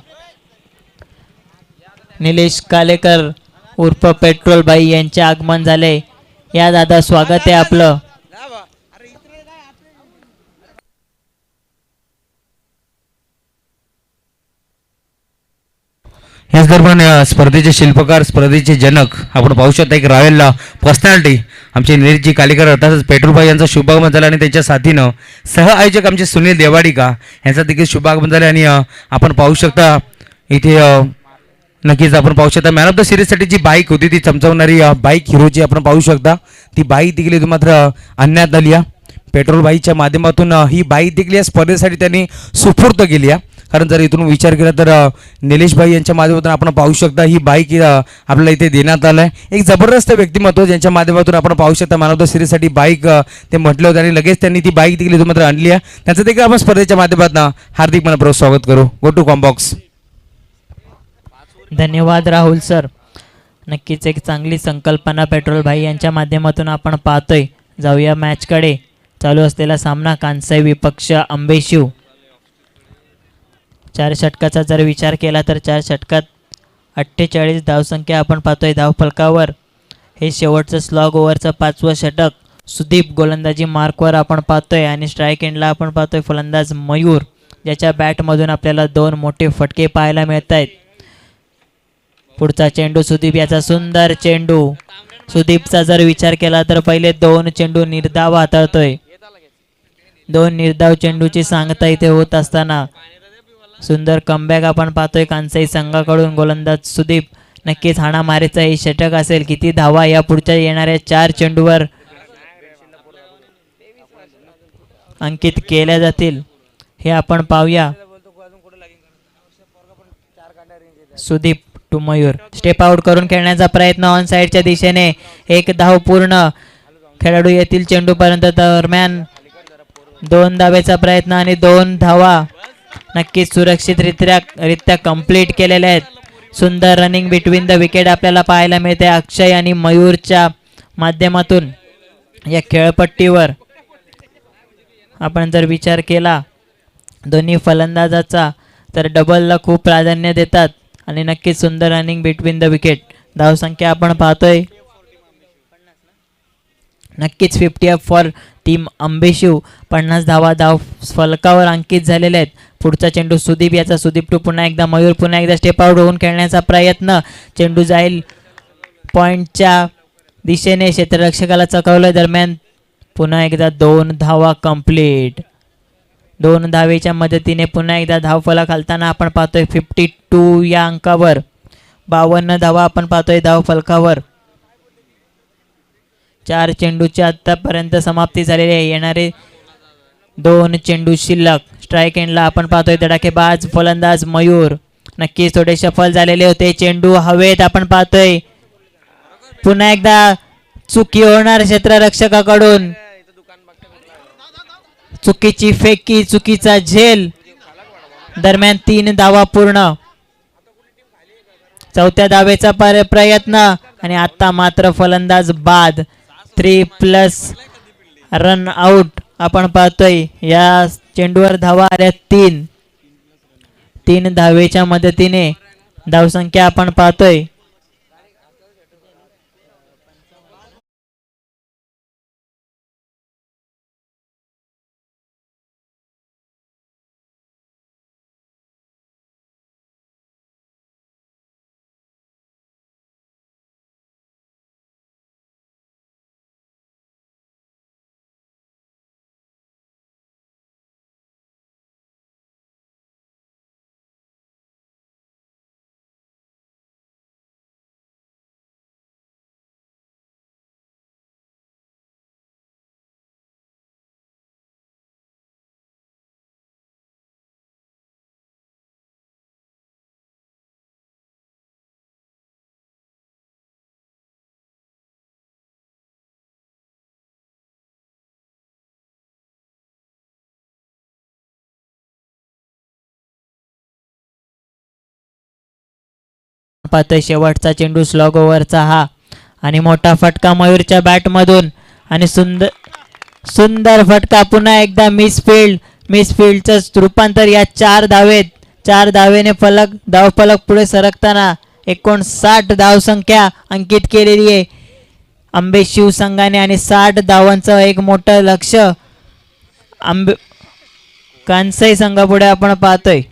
S1: निलेश कालेकर उर्फ पेट्रोल भाई यांचे आगमन झाले. या दादा स्वागत आहे आपलं.
S2: याच दरम्यान स्पर्धेचे शिल्पकार, स्पर्धेचे जनक आपण पाहू शकता एक रॉयल पर्सनॅलिटी आमचे निलेशजी कालेकर तसंच पेट्रोलभाई यांचा शुभागमन झाला आणि त्यांच्या साथीनं सहआयोजक आमचे सुनील देवाडिका यांचा देखील शुभागमन झाले. आणि आपण पाहू शकता इथे नक्कीच आपण पाहू शकता मॅन ऑफ द सिरीजसाठी जी बाईक होती ती चमचवणारी बाईक हिरोची आपण पाहू शकता. ती बाईक देखील मात्र आणण्यात आली आहे. पेट्रोलभाईच्या माध्यमातून ही बाईक देखील या स्पर्धेसाठी त्यांनी सुपूर्द केली आहे. कारण जर इथून विचार केला तर निलेश भाई यांच्या माध्यमातून आपण पाहू शकता ही बाईक आपल्याला इथे देण्यात आलं आहे. एक जबरदस्त व्यक्तिमत्व ज्यांच्या माध्यमातून आपण पाहू शकता मॅन ऑफ द सिरीजसाठी बाईक ते म्हटलं होतं आणि लगेच त्यांनी ती बाईक देखील इथून मात्र आणली आहे. त्यांचं देखील आपण स्पर्धेच्या माध्यमातून हार्दिक मनपूर्वक स्वागत करू. गो टू कॉम्बॉक्स.
S1: धन्यवाद राहुल सर. नक्कीच एक चांगली संकल्पना पेट्रोल भाई यांच्या माध्यमातून आपण पाहतोय. जाऊया मॅचकडे. चालू असलेला सामना कांसाई विपक्ष अंबेशिव. 4 षटकाचा जर विचार केला तर 4 षटकात 48 धावसंख्या आपण पाहतोय धाव फलकावर. हे शेवटचं स्लॉग ओव्हरचं 5वं षटक. सुदीप गोलंदाजी मार्कवर आपण पाहतोय आणि स्ट्राईक एंडला आपण पाहतोय फलंदाज मयूर ज्याच्या बॅटमधून आपल्याला 2 मोठे फटके पाहायला मिळत आहेत. पुढचा चेंडू सुदीप याचा सुंदर चेंडू. सुदीपचा जर विचार केला तर पहिले 2 चेंडू निर्धाव हाताळतोय. 2 निर्धाव चेंडूची सांगता इथे होत असताना सुंदर कमबॅक आपण पाहतोय कांसाई संघाकडून. गोलंदाज सुदीप नक्कीच हाणामारीचा हे षटक असेल. किती धावा या पुढच्या येणाऱ्या 4 चेंडूवर अंकित केल्या जातील हे आपण पाहूया. Sudeep to Mayur step out करून खेळण्याचा प्रयत्न ऑन साइडच्या दिशेने. 1 धाव पूर्ण. खेळाडू येथील चेंडूपर्यंत दरम्यान 2 धावेचा प्रयत्न आणि 2 धावा नक्कीच सुरक्षितरित्या कंप्लीट केलेल्या आहेत. सुंदर रनिंग बिटवीन द विकेट आपल्याला पाहायला मिळते अक्षय आणि मयूरच्या माध्यमातून. या खेळपट्टीवर आपण जर विचार केला दोन्ही फलंदाजाचा तर डबलला खूप प्राधान्य देतात आणि नक्कीच सुंदर रनिंग बिटवीन द विकेट. धावसंख्या आपण पाहतोय नक्कीच 50 फॉर टीम अंबेशिव. 50 धावा धाव फलकावर अंकित झालेल्या आहेत. पुढचा चेंडू सुदीप याचा. सुदीप टू पुन्हा एकदा मयूर. पुन्हा एकदा स्टेप आउट होऊन खेळण्याचा प्रयत्न. चेंडू जाईल पॉइंटच्या दिशेने. क्षेत्ररक्षकाला चकवलं. दरम्यान पुन्हा एकदा 2 धावा कंप्लीट. 2 धावेच्या मदतीने पुन्हा एकदा धाव फलक हलताना आपण पाहतोय 52 या अंकावर. 52 धावा आपण पाहतोय धाव फलकावर. 4 चेंडूची आतापर्यंत समाप्ती झालेली आहे. येणारे 2 चेंडू शिल्लक. स्ट्राईक एंडला आपण पाहतोय धडाकेबाज फलंदाज मयूर. नक्कीच थोडे सफल झालेले होते. चेंडू हवेत आपण पाहतोय. पुन्हा एकदा चुकी होणार क्षेत्ररक्षकाकडून. चुकीची फेकी, चुकीचा झेल. दरम्यान 3 धावा पूर्ण. चौथ्या धावेचा प्रयत्न आणि आता मात्र फलंदाज बाद. 3+ रन आउट आपण पाहतोय. या चेंडूवर धावा आल्या 3 धावेच्या मदतीने धावसंख्या आपण पाहतोय. पाहतोय शेवटचा चेंडू स्लॉग ओव्हरचा हा आणि मोठा फटका मयूरच्या बॅट मधून आणि सुंदर फटका. पुन्हा एकदा मिसफिल्डचं रूपांतर या 4 धावेत. 4 धावेने धावफलक पुढे सरकताना 59 धावसंख्या अंकित केलेली आहे आंबे शिवसंघाने आणि 60 धावांचं एक मोठं लक्ष कांसई संघापुढे आपण पाहतोय.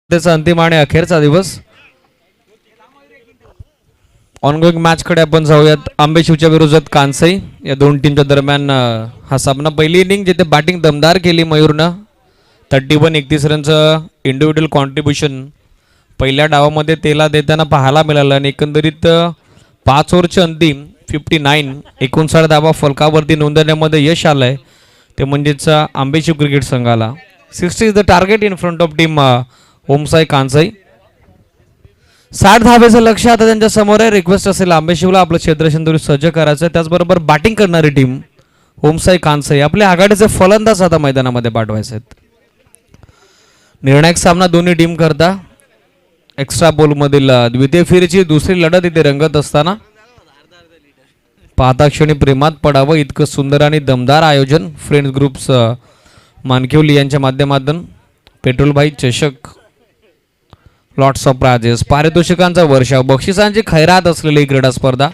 S2: त्याचा अंतिम आणि अखेरचा दिवस. ऑनगोईंग मॅच कडे आपण जाऊयात. आंबेशिवच्या विरोधात कांसई या दोन टीमच्या दरम्यान हा सामना. पहिली इनिंग जिथे बॅटिंग दमदार केली मयूरनं. 31-31 रनचं इंडिव्हिज्युअल कॉन्ट्रीब्युशन पहिल्या डावामध्ये तेला देताना पाहायला मिळालं आणि एकंदरीत 5 ओव्हरचे अंतिम 59 धावा फलकावरती नोंदवण्यामध्ये यश आलंय. ते म्हणजेच आंबेशिव क्रिकेट संघाला 60 is the target in front of team Omsai कांसई. 60 धावेचं लक्ष आता त्यांच्या समोर आहे. रिक्वेस्ट असेल आंबेशिवला आपलं क्षेत्रशंतरी सज्ज करायचं. त्याचबरोबर बॅटिंग करणारी टीम ओमसाई कांसई आपल्या आघाडीचे फलंदाज आता मैदानामध्ये पाठवायचे आहेत.
S3: निर्णायक सामना दोन्ही टीम करता एक्स्ट्रा बोलमधील द्वितीय फेरीची दुसरी लढत इथे रंगत असताना पाहता क्षणी प्रेमात पडावं इतकं सुंदर आणि दमदार आयोजन फ्रेंड्स ग्रुप्स मानकिवली यांच्या माध्यमातून पेट्रोलभाई चषक, लॉट्स ऑफ प्राइजेस, पारितोषिकांचा वर्षाव, बक्षिसांची खैरात असलेली ही क्रीडा स्पर्धा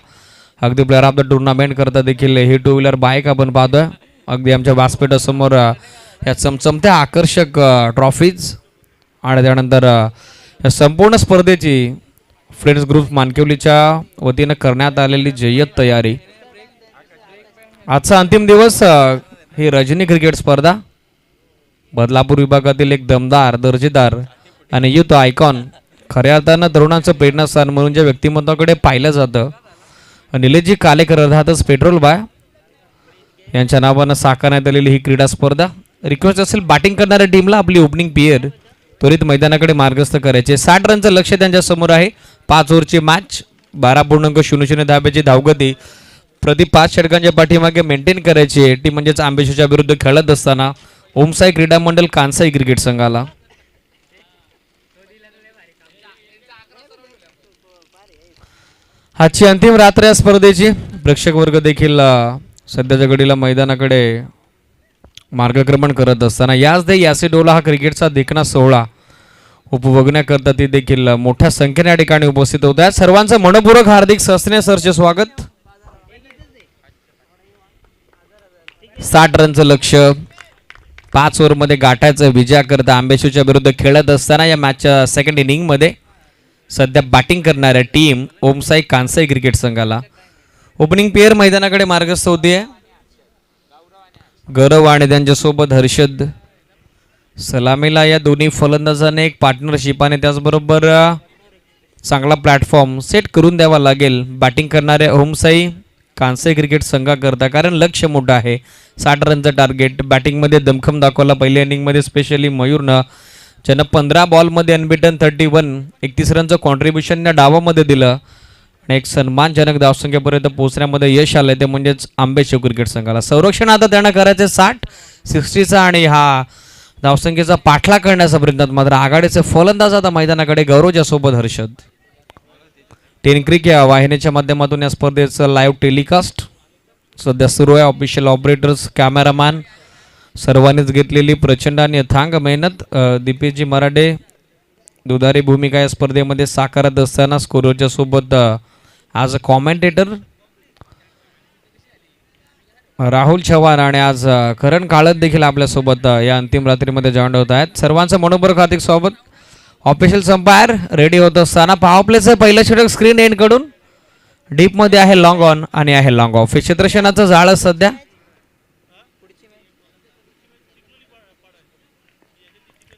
S3: अगदी प्लेअर ऑफ द टुर्नामेंट करता देखील ही टू व्हीलर बाईक आपण पाहतोय अगदी आमच्या व्यासपीठासमोर या चमचमत्या आकर्षक ट्रॉफीज आणि त्यानंतर या संपूर्ण स्पर्धेची फ्रेंड्स ग्रुप मानकिवलीच्या वतीनं करण्यात आलेली जय्यत तयारी. आजचा अंतिम दिवस ही रजनी क्रिकेट स्पर्धा बदलापूर विभागातील एक दमदार, दर्जेदार आणि युथ आयकॉन, खऱ्या अर्थानं तरुणांचं प्रेरणास्थान म्हणून ज्या व्यक्तिमत्वाकडे पाहिलं जातं निलेशजी कालेकर अर्थातच पेट्रोल बाय यांच्या नावानं साकारण्यात आलेली ही क्रीडा स्पर्धा. रिक्वेस्ट असेल बॅटिंग करणाऱ्या टीमला आपली ओपनिंग पेयर त्वरित मैदानाकडे मार्गस्थ करायचे. 60 रनचं लक्ष त्यांच्या समोर आहे. 5 ओव्हरची मॅच, 12.00 धाब्याची धावगती, प्रति 5 षटकांच्या पाठीमागे मेंटेन करायची टीम म्हणजेच आंबेशूच्या विरुद्ध खेळत असताना ओमसाई क्रीडा मंडळ कांसाई क्रिकेट संघाला. आजची अंतिम रात्र या स्पर्धेची. प्रेक्षक वर्ग देखील सध्याच्या घडीला मैदानाकडे मार्गक्रमण करत असताना याच दे यासिडोला हा क्रिकेटचा देखणा सोहळा उपभोगण्याकरता ती देखील मोठ्या संख्येने या ठिकाणी उपस्थित होत आहेत. सर्वांचं मनपूर्वक हार्दिक सस्ने सरचे स्वागत. 60 रनचं लक्ष 5 ओव्हरमध्ये गाठायचं विजयाकरता आंबेशूच्या विरुद्ध खेळत असताना या मॅचच्या सेकंड इनिंगमध्ये सध्या बॅटिंग करणाऱ्या टीम ओमसाई कांसाई क्रिकेट संघाला. ओपनिंग पेअर मैदानाकडे मार्गस्थ होतीये. गौरव आणि त्यांच्यासोबत हर्षद. सलामीला या दोन्ही फलंदाजाने एक पार्टनरशिप आणि त्याचबरोबर चांगला प्लॅटफॉर्म सेट करून द्यावा लागेल बॅटिंग करणाऱ्या ओमसाई कांसाई क्रिकेट संघाकरता, कारण लक्ष मोठं आहे. 60 रनचं टार्गेट. बॅटिंगमध्ये दमखम दाखवला पहिल्या इनिंगमध्ये स्पेशली मयूरनं, ज्यानं 15 बॉलमध्ये अनबिटन 31 31 रनचं कॉन्ट्रीब्युशन या डावामध्ये दिलं आणि एक सन्मानजनक धावसंख्येपर्यंत पोहोचण्यामध्ये यश आलं ते म्हणजेच आंबेशेव क्रिकेट संघाला. संरक्षण आता त्यांना करायचं 60-60चा आणि हा धावसंख्येचा पाठला करण्याचा प्रयत्नात मात्र आघाडीचे फलंदाज आता मैदानाकडे गौरवच्या सोबत हर्षद. टेन क्रिक या वाहिनीच्या माध्यमातून या स्पर्धेचं लाईव्ह टेलिकास्ट सध्या सुरू आहे. ऑफिशियल ऑपरेटर्स, कॅमेरामॅन सर्वांनीच घेतलेली प्रचंड आणि अथांग मेहनत. दीपेशजी मराठे दुधारी भूमिका या स्पर्धेमध्ये साकारत असताना स्कोरच्या सोबत आज कॉमेंटेटर राहुल चव्हाण आणि आज करण काळत देखील आपल्यासोबत या अंतिम रात्रीमध्ये जॉईन होत आहेत. सर्वांचं मनोबरक हार्दिक स्वागत. ऑफिशियल संपायर रेडी होत असताना पॉवर प्लेचं पहिलं षटक स्क्रीन एंड कडून डीपमध्ये आहे लॉंग ऑन आणि आहे लॉंग ऑफ. हे क्षेत्रक्षणाचं जाळं सध्या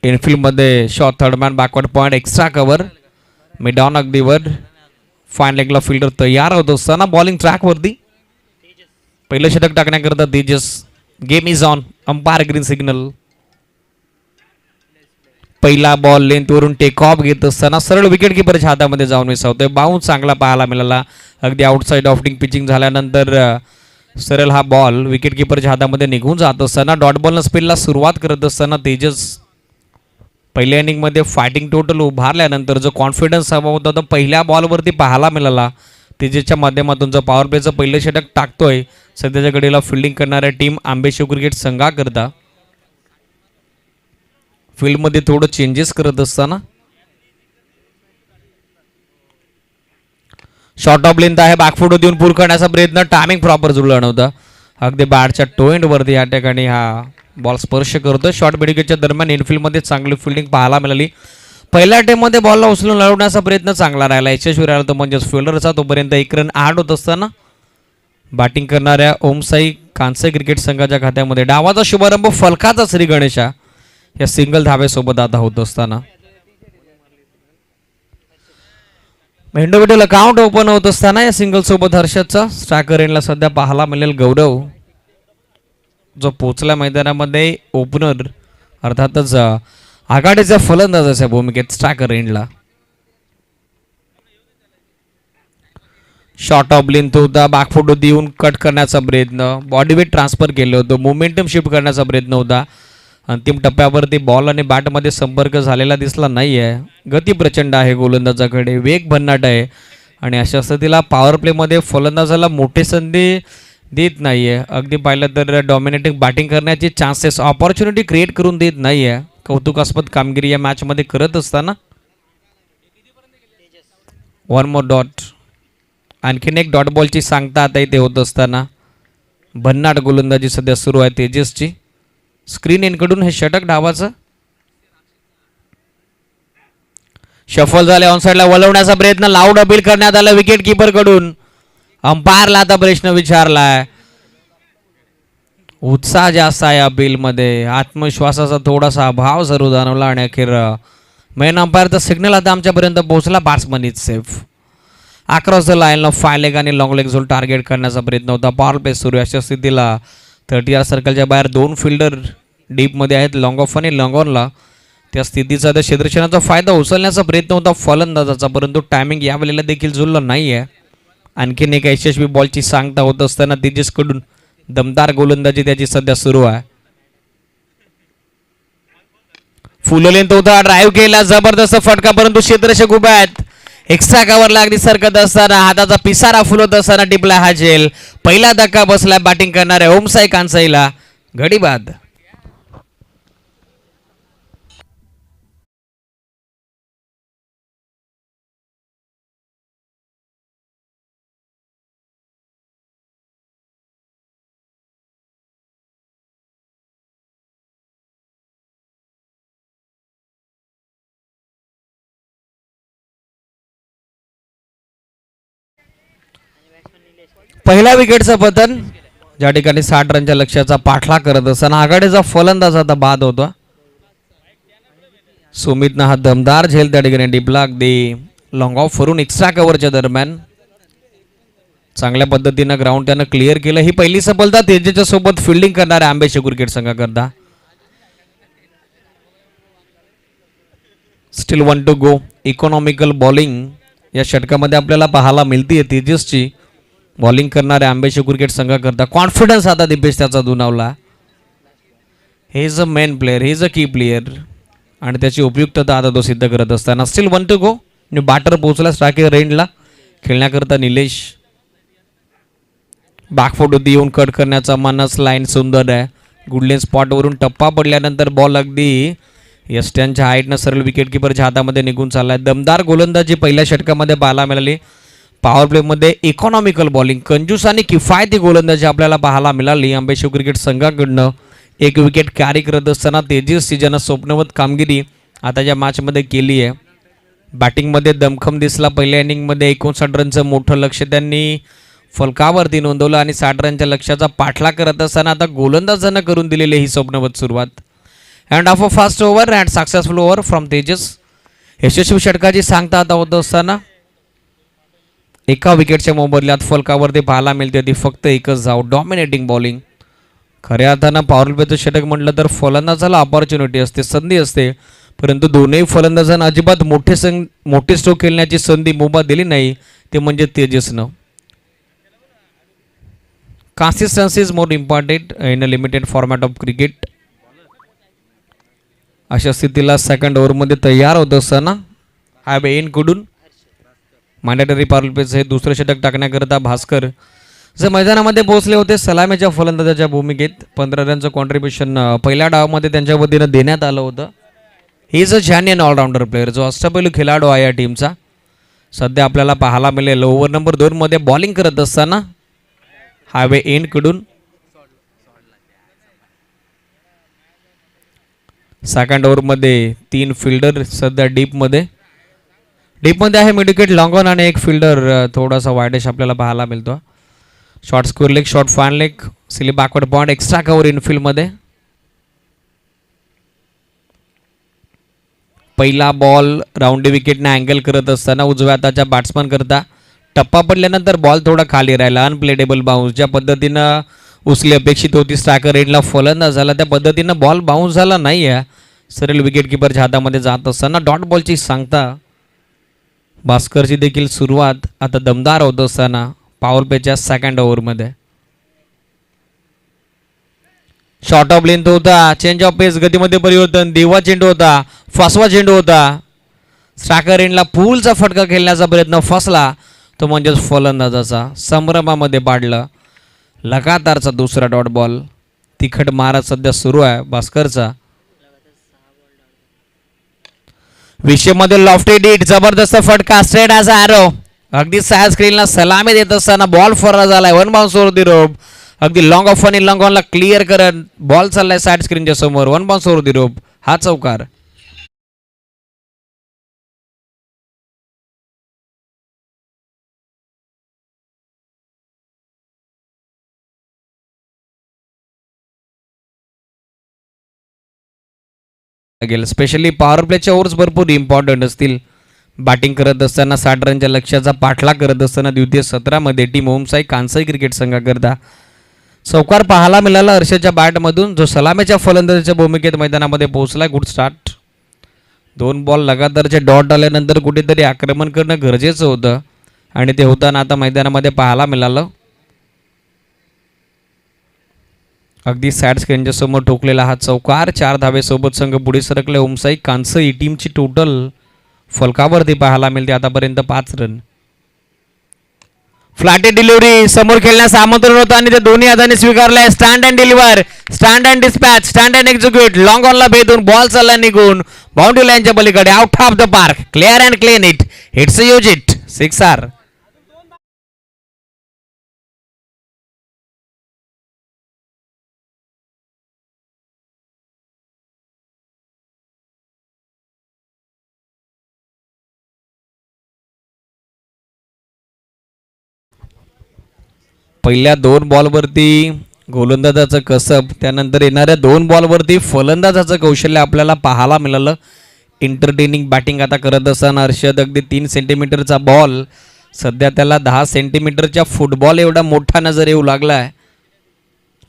S3: इनफिल्डमध्ये short third man backward point extra cover mid on अगदी वर फाईन लेगला फिल्डर तयार होत असताना बॉलिंग ट्रॅकवरती पहिलं षटक टाकण्याकरता Tejas. Game is on. Umpire green signal. पहिला बॉल लेंथवरून टेक ऑफ घेत असताना सरळ विकेट किपरच्या हातामध्ये जाऊन मिसवतोय. बाउन्स चांगला पाहायला मिळाला. अगदी आउटसाईड ऑफिंग पिचिंग झाल्यानंतर सरळ हा बॉल विकेट किपरच्या हातामध्ये निघून जात असताना डॉट बॉलनं स्पिनला सुरुवात करत असताना तेजस पहिल्या इनिंगमध्ये फायटिंग टोटल उभारल्यानंतर जो कॉन्फिडन्स हवा होता तो पहिल्या बॉलवरती पाहायला मिळाला. तेजसच्या माध्यमातून जो पॉवर प्लेचं पहिलं षटक टाकतोय सध्याच्या घडीला फिल्डिंग करणाऱ्या टीम आंबेशेव क्रिकेट संघाकरता फील्डमध्ये थोडं चेंजेस करत असताना शॉर्ट ऑफ लेंथ आहे. बॅकफुट देऊन पूर करण्याचा प्रयत्न. टायमिंग प्रॉपर जुळलं नव्हतं. अगदी बॅटच्या टोएंड वरती या ठिकाणी हा बॉल स्पर्श करतो. शॉर्ट मिडविकेटच्या दरम्यान इनफिल्डमध्ये चांगली फिल्डिंग पाहायला मिळाली. पहिल्या अटेम्पमध्ये बॉलला उचलून लढवण्याचा प्रयत्न चांगला राहिला. यशस्वी राहिला तो म्हणजेच फिल्डरचा. तोपर्यंत 1 रन आड होत असताना बॅटिंग करणाऱ्या ओमसाई कांसाई क्रिकेट संघाच्या खात्यामध्ये डावाचा शुभारंभ फलकाचा श्री गणेशा या सिंगल धाब्यासोबत आता होत असताना मेंढोविटेल अकाउंट ओपन होत असताना या सिंगल सोबत हर्षदचा स्ट्रायकर एंडला सध्या पाहायला मिळेल गौरव, जो पोचला मैदानामध्ये ओपनर अर्थातच आघाडीचा फलंदाजाच्या भूमिकेत स्ट्रायकर एंडला. शॉर्ट ऑफ लेंथ होता. बॅकफुट देऊन कट करण्याचा प्रयत्न. बॉडी वेट ट्रान्सफर केलं होतं. मोमेंटम शिफ्ट करण्याचा प्रयत्न होता. अंतिम टप्प्यावरती बॉल आणि बॅटमध्ये संपर्क झालेला दिसला नाही आहे. गती प्रचंड आहे गोलंदाजाकडे, वेग भन्नाट आहे आणि अशा स्थितीला पॉवर प्लेमध्ये फलंदाजाला मोठी संधी देत नाही आहे. अगदी पाहिलं तर डॉमिनेटिंग बॅटिंग करण्याची चान्सेस, ऑपॉर्च्युनिटी क्रिएट करून देत नाही आहे. कौतुकास्पद कामगिरी या मॅचमध्ये करत असताना 1 मोर डॉट, आणखीन एक डॉट बॉलची सांगता आता इथे होत असताना भन्नाट गोलंदाजी सध्या सुरू आहे तेजसची. स्क्रीन इनकडून हे षटक डावाचं शफल झाले, ऑन साईडला वळवण्याचा प्रयत्न, लाऊड अपील करण्यात आलं विकेट किपर कडून. अंपायरला आता प्रश्न विचारलाय. उत्साह जास्त आहे अपील मध्ये, आत्मविश्वासाचा थोडासा अभाव जरूर जाणवला आणि अखेर मेन अंपायरचा सिग्नल आता आमच्यापर्यंत पोहोचला. Batsman is safe. Across the line of 5 leg आणि लॉंग लेग झोन टार्गेट करण्याचा प्रयत्न होता. पॉवर प्ले सुरू आहे. अशा स्थितीला 30 सर्कलच्या बाहेर 2 फिल्डर डीपमध्ये आहेत, लॉंग ऑफ आणि लॉंग ऑनला. त्या स्थितीचा त्या क्षेत्ररक्षणाचा फायदा उचलण्याचा प्रयत्न होता फलंदाजाचा, परंतु टायमिंग यावेळेला देखील जुळलं नाही आहे. आणखीन एक यशस्वी बॉलची सांगता होत असताना तेजसकडून दमदार गोलंदाजी त्याची सध्या सुरू आहे. फुल लेंथ होता, ड्राईव्ह केला, जबरदस्त फटका, परंतु क्षेत्ररक्षक उभे आहेत. एक्स्ट्रा कव्हरला अगदी सरकत असताना हाताचा पिसारा फुलवत असताना टिपला हा झेल. पहिला धक्का बसला बॅटिंग करणाऱ्या ओमसाई कांसाईला. गडी बाद. पहिल्या विकेटचं पतन, ज्या ठिकाणी 60 रनच्या लक्ष्याचा पाठलाग करत असताना आघाडीचा फलंदाज आता बाद होता. सुमितनं हा दमदार झेल त्या ठिकाणी टिपला अगदी लॉंग ऑफ वरून एक्स्ट्रा कव्हरच्या दरम्यान. चांगल्या पद्धतीनं ग्राउंड त्यानं क्लिअर केलं. ही पहिली सफलता तेजच्या सोबत फिल्डिंग करणाऱ्या आंबेशी क्रिकेट संघाकरता. Still 1 to go. Economical bowling या षटकामध्ये आपल्याला पाहायला मिळते. तेजसची बॉलिंग करणाऱ्या आंबेशी क्रिकेट संघाकरता कॉन्फिडन्स आता दिपेश त्याचा दुणावला. हे is a main player, he is अ की प्लेअर आणि त्याची उपयुक्तता आता तो सिद्ध करत असताना स्टील 1 to go. बॅटर पोहोचला स्ट्रायकर रेंजला खेळण्याकरता निलेश. बॅकफूट होती, येऊन कट करण्याचा मानस. लाईन सुंदर आहे. गुडलेन स्पॉटवरून टप्पा पडल्यानंतर बॉल अगदी यष्ट्यांच्या हाईटनं सरळ विकेट किपरच्या हातामध्ये निघून चाललाय. दमदार गोलंदाजी पहिल्या षटकामध्ये पाहायला मिळाली. पॉवर प्लेमध्ये इकॉनॉमिकल बॉलिंग, कंजूस आणि किफायती गोलंदाजी आपल्याला पाहायला मिळाली. आंबेशी क्रिकेट संघाकडनं एक विकेट कॅरी करत असताना तेजस ज्यानं स्वप्नवत कामगिरी आता या मॅचमध्ये केली आहे. बॅटिंगमध्ये दमखम दिसला. पहिल्या इनिंगमध्ये 59 रनचं मोठं लक्ष त्यांनी फलकावरती नोंदवलं आणि 60 रनच्या लक्ष्याचा पाठलाग करत असताना आता गोलंदाजानं करून दिलेली ही स्वप्नवत सुरुवात. End of a fast over and successful over from Tejas. यशस्वी षटकाची सांगता आता होत असताना एका विकेटच्या मोबदल्यात फलकावरती पाहायला मिळते ती फक्त एकच धाव. Dominating bowling. खऱ्या अर्थानं पॉवर प्लेचं षटक म्हटलं तर फलंदाजाला ऑपॉर्च्युनिटी असते, संधी असते, परंतु दोन्ही फलंदाजांना अजिबात मोठे स्ट्रोक खेळण्याची संधी मुभा दिली नाही. ते म्हणजे तेजसनं. Consistency is more important in a limited format of cricket. अशा स्थितीला सेकंड ओव्हरमध्ये तयार होत असताना हॅव एनकडून मॅन्डेटरी पॉवर प्लेचं हे दुसरं षटक टाकण्याकरता भास्कर जे मैदानामध्ये पोहोचले होते सलामीच्या फलंदाजाच्या भूमिकेत. 15 रनचं कॉन्ट्रीब्युशन पहिल्या डावामध्ये त्यांच्या वतीनं देण्यात आलं होतं. He is a genuine allrounder player, जो अष्टपैलू खेळाडू आहे या टीमचा. सध्या आपल्याला पाहायला मिळेल ओव्हर नंबर 2 मध्ये बॉलिंग करत असताना हायवे एंडकडून सेकंड ओव्हरमध्ये 3 फिल्डर सध्या डीपमध्ये आहे. मिड विकेट लॉंग ऑन आणि एक फिल्डर थोडासा वायडेश आपल्याला पाहायला मिळतो. Short square leg, short fine leg, slip backward point, extra cover इनफिल्डमध्ये. पहिला बॉल राऊंडी विकेटने अँगल करत असताना उजव्या हाताच्या बॅट्समन करता टप्पा पडल्यानंतर बॉल थोडा खाली राहिला. Unpalatable bounce. ज्या पद्धतीनं उचली अपेक्षित होती स्ट्रायकर रेडला फलंदाज झाला त्या पद्धतीनं बॉल बाउन्स झाला नाही आहे. सरळ विकेट किपरच्या हातामध्ये जात असताना डॉट बॉलची सांगता भास्करची देखील सुरुवात आता दमदार होत असताना पॉवर प्लेच्या सेकंड ओव्हरमध्ये. शॉर्ट ऑफ लेंथ होता, चेंज ऑफ पेस गतीमध्ये परिवर्तन, देवा चेंडू होता, फसवा चेंडू होता. स्ट्रायकर एंडला पूलचा फटका खेळण्याचा प्रयत्न फसला, तो म्हणजेच फलंदाजाचा संभ्रमामध्ये पाडलं. लगातारचा दुसरा डॉट बॉल. तिखट मारा सध्या सुरू आहे भास्करचा. विषयमध्ये लॉफ्टेड हिट, जबरदस्त फटका, स्ट्रेट ॲज अॅरो. अगदी साया स्क्रीनला सलामी देत असताना बॉल फरार झालाय. वन बाउन्स वरती रोप. अगदी लॉंग ऑफ आणि लॉंग ऑनला क्लिअर करत बॉल चाललाय साईड स्क्रीनच्या समोर. वन बाउन्स वरती रोप. हा चौकार. गेलं स्पेशली पॉवर प्लेच्या ओव्हर्स भरपूर इम्पॉर्टंट असतील. बॅटिंग करत असताना 60 रनच्या लक्ष्याचा पाठलाग करत असताना द्वितीय सत्रामध्ये टीम ओमसाई कांसाई क्रिकेट संघाकरता चौकार पाहायला मिळाला हर्षदच्या बॅटमधून, जो सलामीच्या फलंदाजाच्या भूमिकेत मैदानामध्ये पोहोचला. Good start. 2 बॉल लगातारचे डॉट आल्यानंतर कुठेतरी आक्रमण करणं गरजेचं होतं आणि ते होताना आता मैदानामध्ये पाहायला मिळालं. अगदी सॅड स्क्रीनच्या समोर ठोकलेला हा चौकार. 4 धावेसोबत संघ पुढे सरकले. ओमसाई कांसई टीमची टोटल फलकावरती पाहायला मिळते आतापर्यंत 5 रन. फ्लॅटे डिलिव्हरी समोर खेळण्यास आमंत्रण होतं आणि ते दोन्ही हाताने स्वीकारलंय. Stand and deliver, stand and dispatch, stand and execute. Long ऑनला भेदून बॉल चालला निघून बाउंड्री लाईनच्या पलीकडे, out of the park. Clear and clean it. It's a use it. 6 आर. पहिल्या 2 बॉलवरती गोलंदाजाचं कसब, त्यानंतर येणाऱ्या 2 बॉलवरती फलंदाजाचं कौशल्य आपल्याला पाहायला मिळालं. एंटरटेनिंग बॅटिंग आता करत असताना हर्षद अगदी 3 सेंटीमीटरचा बॉल सध्या त्याला 10 सेंटीमीटरच्या फुटबॉल एवढा मोठा नजर येऊ लागला आहे.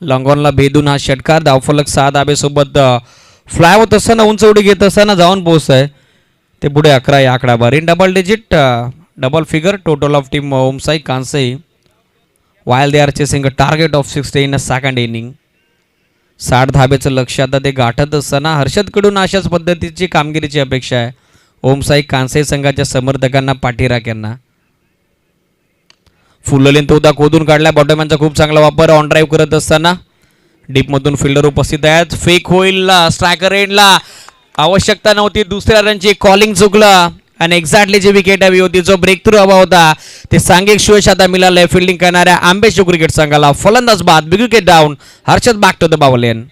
S3: लॉंगॉनला भेदून हा षटकार. धावफलक 6 धाबेसोबत फ्लाय होत असताना उंच उडी घेत असताना जाऊन पोहोचतंय. ते पुढे 11 या आकडाभर. In double digit, double figure total of team Omsai कांसई while they are chasing a target of 60 in a second inning. 60 धाबेचं लक्ष आता ते गाठत असताना हर्षदकडून अशाच पद्धतीची कामगिरीची अपेक्षा आहे ओमसाई कांसाई संघाच्या समर्थकांना, पाठीराख्यांना. फुललेन तोदा खोदून काढलाय. बॉटमॅनचा खूप चांगला वापर. ऑन ड्राईव्ह करत असताना डीपमधून फिल्डर उपस्थित आहेत. फेक होईल. स्ट्रायकर एंडला आवश्यकता नव्हती दुसऱ्या रनची. कॉलिंग चुकलं आणि एक्झॅक्टली जी विकेट हवी होती, जो ब्रेक थ्रू हवा होता, ते सांघिक यश आता मिळालंय फिल्डिंग करणाऱ्या आंबेशो क्रिकेट संघाला. फलंदाज बाद. Big wicket down. Harshad back to the बावलेन.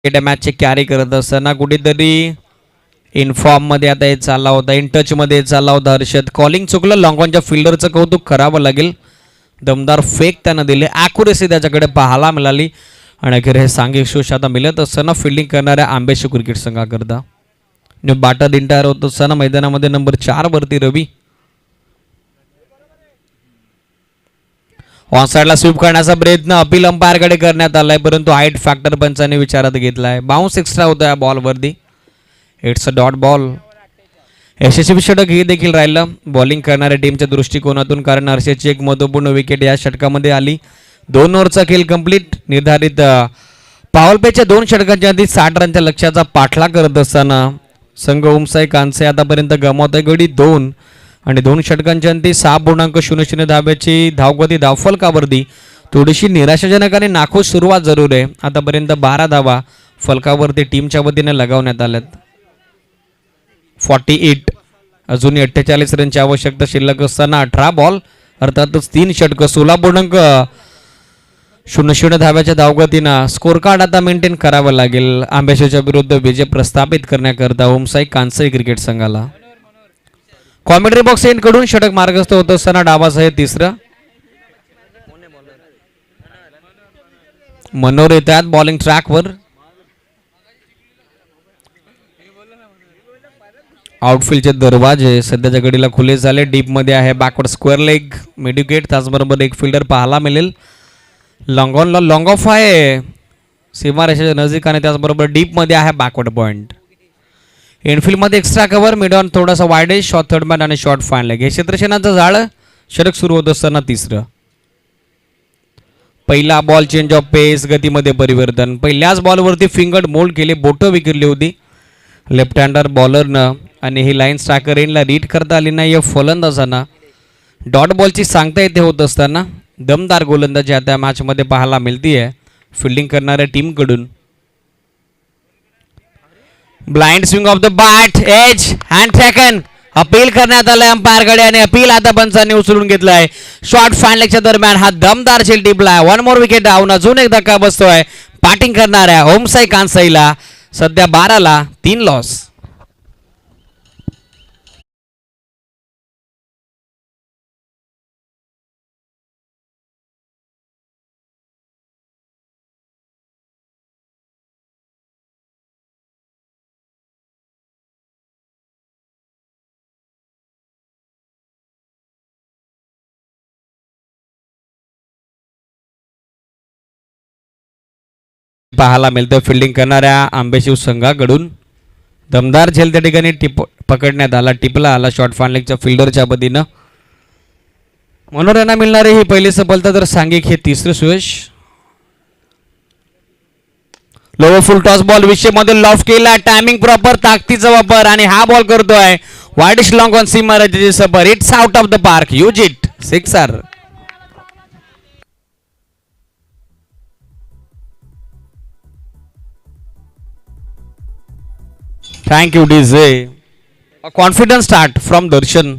S3: मॅचचे कॅरी करत असताना कुठेतरी इनफॉर्म मध्ये आता हे चालला होता, इन टच मध्ये चालला होता हर्षद. कॉलिंग चुकलं. लॉंगॉनच्या फिल्डरचं कौतुक करावं लागेल. दमदार फेक त्यानं दिले. ॲक्युरेसी त्याच्याकडे पाहायला मिळाली आणि अखेर हे सांघिक शोष आता मिळत असताना फिल्डिंग करणाऱ्या आंबेशो क्रिकेट संघाकरता बाटत इंटायर होत असताना मैदानामध्ये नंबर 4 वरती रवी. ऑन साईडला स्वीप करण्याचा प्रयत्न अपील अंपायरकडे करण्यात आलाय, परंतु हाईट फॅक्टर पंचाने विचारात घेतलाय. बाउन्स एक्स्ट्रा होता या बॉलवरती. It's a dot ball. यशस्वी षटक हे देखील राहिलं बॉलिंग करणाऱ्या टीमच्या दृष्टिकोनातून, कारण हर्षदची एक महत्त्वपूर्ण विकेट या षटकामध्ये आली. 2 ओव्हरचा खेळ कंप्लीट. निर्धारित पावलपेच्या 2 षटकांच्या आधी 60 रनच्या लक्ष्याचा पाठलाग करत असताना संघ ओमसाई कांसे आतापर्यंत गमावत आहे गडी 2 आणि 2 षटकांच्या अंती 6.00 धाब्याची धावगती धावफलकावरती थोडीशी निराशाजनक आणि नाखुश सुरुवात जरूर आहे. आतापर्यंत 12 धावा फलकावरती टीमच्या वतीने लगावण्यात आल्यात. 48 अजूनही 48 रनची आवश्यकता शिल्लक असताना 18 बॉल अर्थातच 3 षटकं 16.00 धाव्याच्या धावगतीनं स्कोर कार्ड आता मेंटेन करावं लागेल आंबेशोच्या विरुद्ध विजय प्रस्थापित करण्याकरता ओमसाई कांसाई क्रिकेट संघाला. कॉमेंट्री बॉक्स एंड कडून षटक मार्गस्थ होत असताना डावाचं हे 3रं. मनोर येतात बॉलिंग ट्रॅकवर. आउटफील्डचे दरवाजे सध्याच्या घडीला खुले झाले. डीपमध्ये आहे बॅकवर्ड स्क्वेअर लेग मिडविकेट. त्याचबरोबर एक फिल्डर पाहायला मिळेल. लॉंग ऑनला लॉंग ऑफ आहे सीमारेषेच्या नजीक आणि त्याचबरोबर डीपमध्ये आहे बॅकवर्ड पॉईंट. इनफिल्डमध्ये एक्स्ट्रा कव्हर मिड ऑन थोडासा वायडेज शॉर्ट थर्ड मॅन आणि शॉर्ट फाईन लेग. हे क्षेत्रक्षणाचं जाळं षटक सुरू होत असताना तिसरं. पहिला बॉल चेंज ऑफ पेस गतीमध्ये परिवर्तन. पहिल्याच बॉलवरती फिंगर मोल्ड केले बोटं विखरली होती लेफ्ट हँडर बॉलरनं आणि ही लाईन स्ट्रायकर एंडला रीड करता आली नाही. फलंदाजांना डॉट बॉलची सांगता येते होत असताना दमदार गोलंदाजी आता मॅचमध्ये पाहायला मिळतीये फिल्डिंग करणाऱ्या टीमकडून. Blind swing off the bat edge hand ट्रॅकन अपील करण्यात आलंय अंपायरकडे आणि अपील आता पंचांनी उचलून घेतलंय. शॉर्ट फाईन लेगच्या दरम्यान हा दमदार झेल टिपलाय. One more wicket down. अजून एक धक्का बसतोय बॅटिंग करणाऱ्या ओमसाई कांसाईला. सध्या 12ला 3 लॉस. पाहायला मिळतं फिल्डिंग करणाऱ्या आंबेशिव संघाकडून दमदार झेल त्या ठिकाणी पकडण्यात आला. टिपला आला शॉर्ट फाईन लेगच्या फिल्डरच्या पद्धतीनं. मनोरंजना मिळणारी ही पहिली सफलता तर सांघिक हे तिसरं सुयश. लोवर फुल टॉस बॉल विषयमध्ये लॉफ केला. टायमिंग प्रॉपर ताकदीचा वापर आणि हा बॉल करतोय वाईडिश लॉंग ऑन सीमारेषेची सपर. It's out of the park. Use it. Sixer. Thank you DJ. Confidence start from Darshan.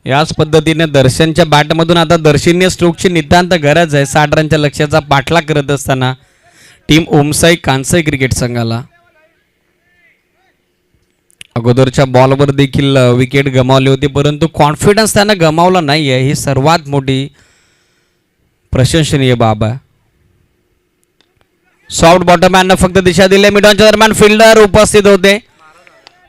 S3: याच पद्धतीने दर्शनच्या बॅटमधून आता दर्शनीय स्ट्रोकची नितांत गरज आहे 60 रनच्या लक्ष्याचा पाठलाग करत असताना टीम ओमसाई कांसाई क्रिकेट संघाला. अगोदरच्या बॉलवर देखील विकेट गमावली होती परंतु कॉन्फिडन्स त्यानं गमावला नाही आहे ही सर्वात मोठी प्रशंसनीय बाब आहे. सॉफ्ट बॉटमॅननं फक्त दिशा दिली. मिडॉनच्या दरम्यान फिल्डर उपस्थित होते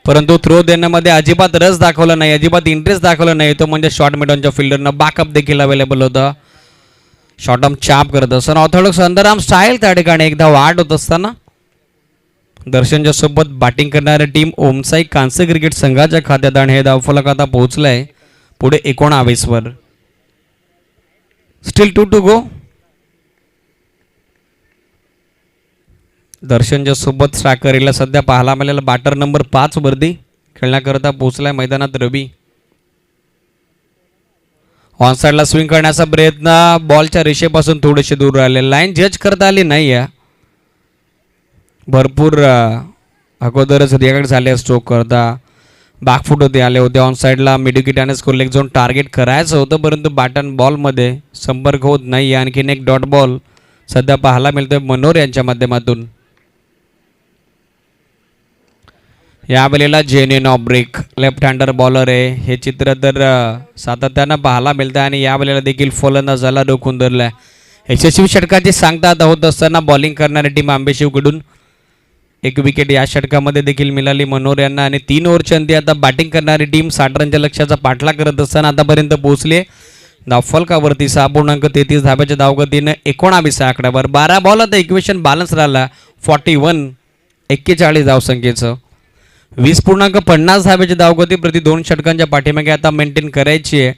S3: परंतु थ्रो देण्यामध्ये अजिबात रस दाखवला नाही अजिबात इंटरेस्ट दाखवला नाही. तो म्हणजे शॉर्ट मिडॉनच्या फिल्डरनं बॅकअप देखील अवेलेबल होतं. शॉर्ट आर्म चाप करत असताना ऑर्थोडॉक्स अंडरआर्म स्टाईल त्या ठिकाणी एकदा वाढ होत असताना दर्शनच्या सोबत बॅटिंग करणारी टीम ओमसाई कांसे क्रिकेट संघाच्या खात्यात आणि हे धावफलक आता पोहोचलंय पुढे 19 वर. Steel 2 to go. दर्शनच्या सोबत स्ट्रायकरीला सध्या पाहायला मिळालेला बॅटर नंबर 5 वरती खेळण्याकरता पोहोचलाय मैदानात रवी. ऑन साइडला स्विंग करण्याचा प्रयत्न बॉलच्या रेषेपासून थोडेसे दूर राहिले. लाईन जज करता आली नाही आहे भरपूर अगोदरच रिॲक्ट झाले स्ट्रोक करता बॅकफूट होते आले होते. ऑन साइडला मिडविकेट आणि स्कोर लेग झोन टार्गेट करायचं होतं परंतु बॅटन बॉलमध्ये संपर्क होत नाही. आणखीन एक डॉट बॉल सध्या पाहायला मिळतोय मनोर यांच्या माध्यमातून. या वेळेला genuine off break left hander bowler आहे हे चित्र तर सातत्यानं पाहायला मिळतं आणि या वेळेला देखील फलंदाजाला रोखून धरलाय. यशस्वी षटकाची सांगता आता होत असताना बॉलिंग करणारी टीम आंबेशिवकडून एक विकेट या षटकामध्ये देखील मिळाली मनोर यांना आणि 3 ओव्हरच्या अंती आता बॅटिंग करणारी टीम 60 रनच्या लक्ष्याचा पाठलाग करत असताना आतापर्यंत पोहोचले धावफलकावरती 6.33 धाब्याच्या धावगतीनं 19 आकड्यावर. 12 बॉल आता इक्वेशन बॅलन्स राहिला 41 धावसंख्येचं. 20.50 धाब्याची धावगती प्रति 2 षटकांच्या पाठीमागे आता मेंटेन करायची आहे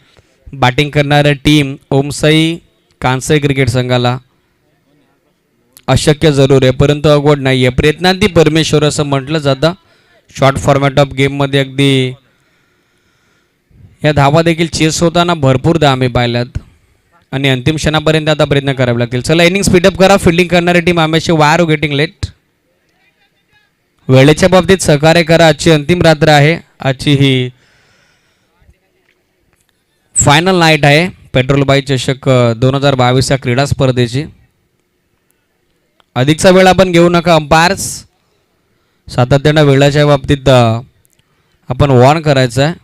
S3: बॅटिंग करणाऱ्या टीम ओमसाई कांसाई क्रिकेट संघाला. अशक्य जरूर आहे परंतु अवघड नाही आहे. प्रयत्नांती परमेश्वर असं म्हटलं जातं. शॉर्ट फॉर्मॅट ऑफ गेममध्ये अगदी या धावा देखील चेस होताना भरपूरदा आम्ही पाहिल्यात आणि अंतिम क्षणापर्यंत आता प्रयत्न करावे लागतील. चला इनिंग स्पीडअप करा. फिल्डिंग करणारी टीम आम्ही वायर गेटिंग लेट. वेळेच्या बाबतीत सहकार्य करा. आजची अंतिम रात्र आहे. आजची ही फायनल नाईट आहे पेट्रोलबाई चषक 2022 या क्रीडा स्पर्धेची. अधिकचा वेळ आपण घेऊ नका. अंपायर्स सातत्यानं वेळाच्या बाबतीत आपण वॉर्न करायचं आहे.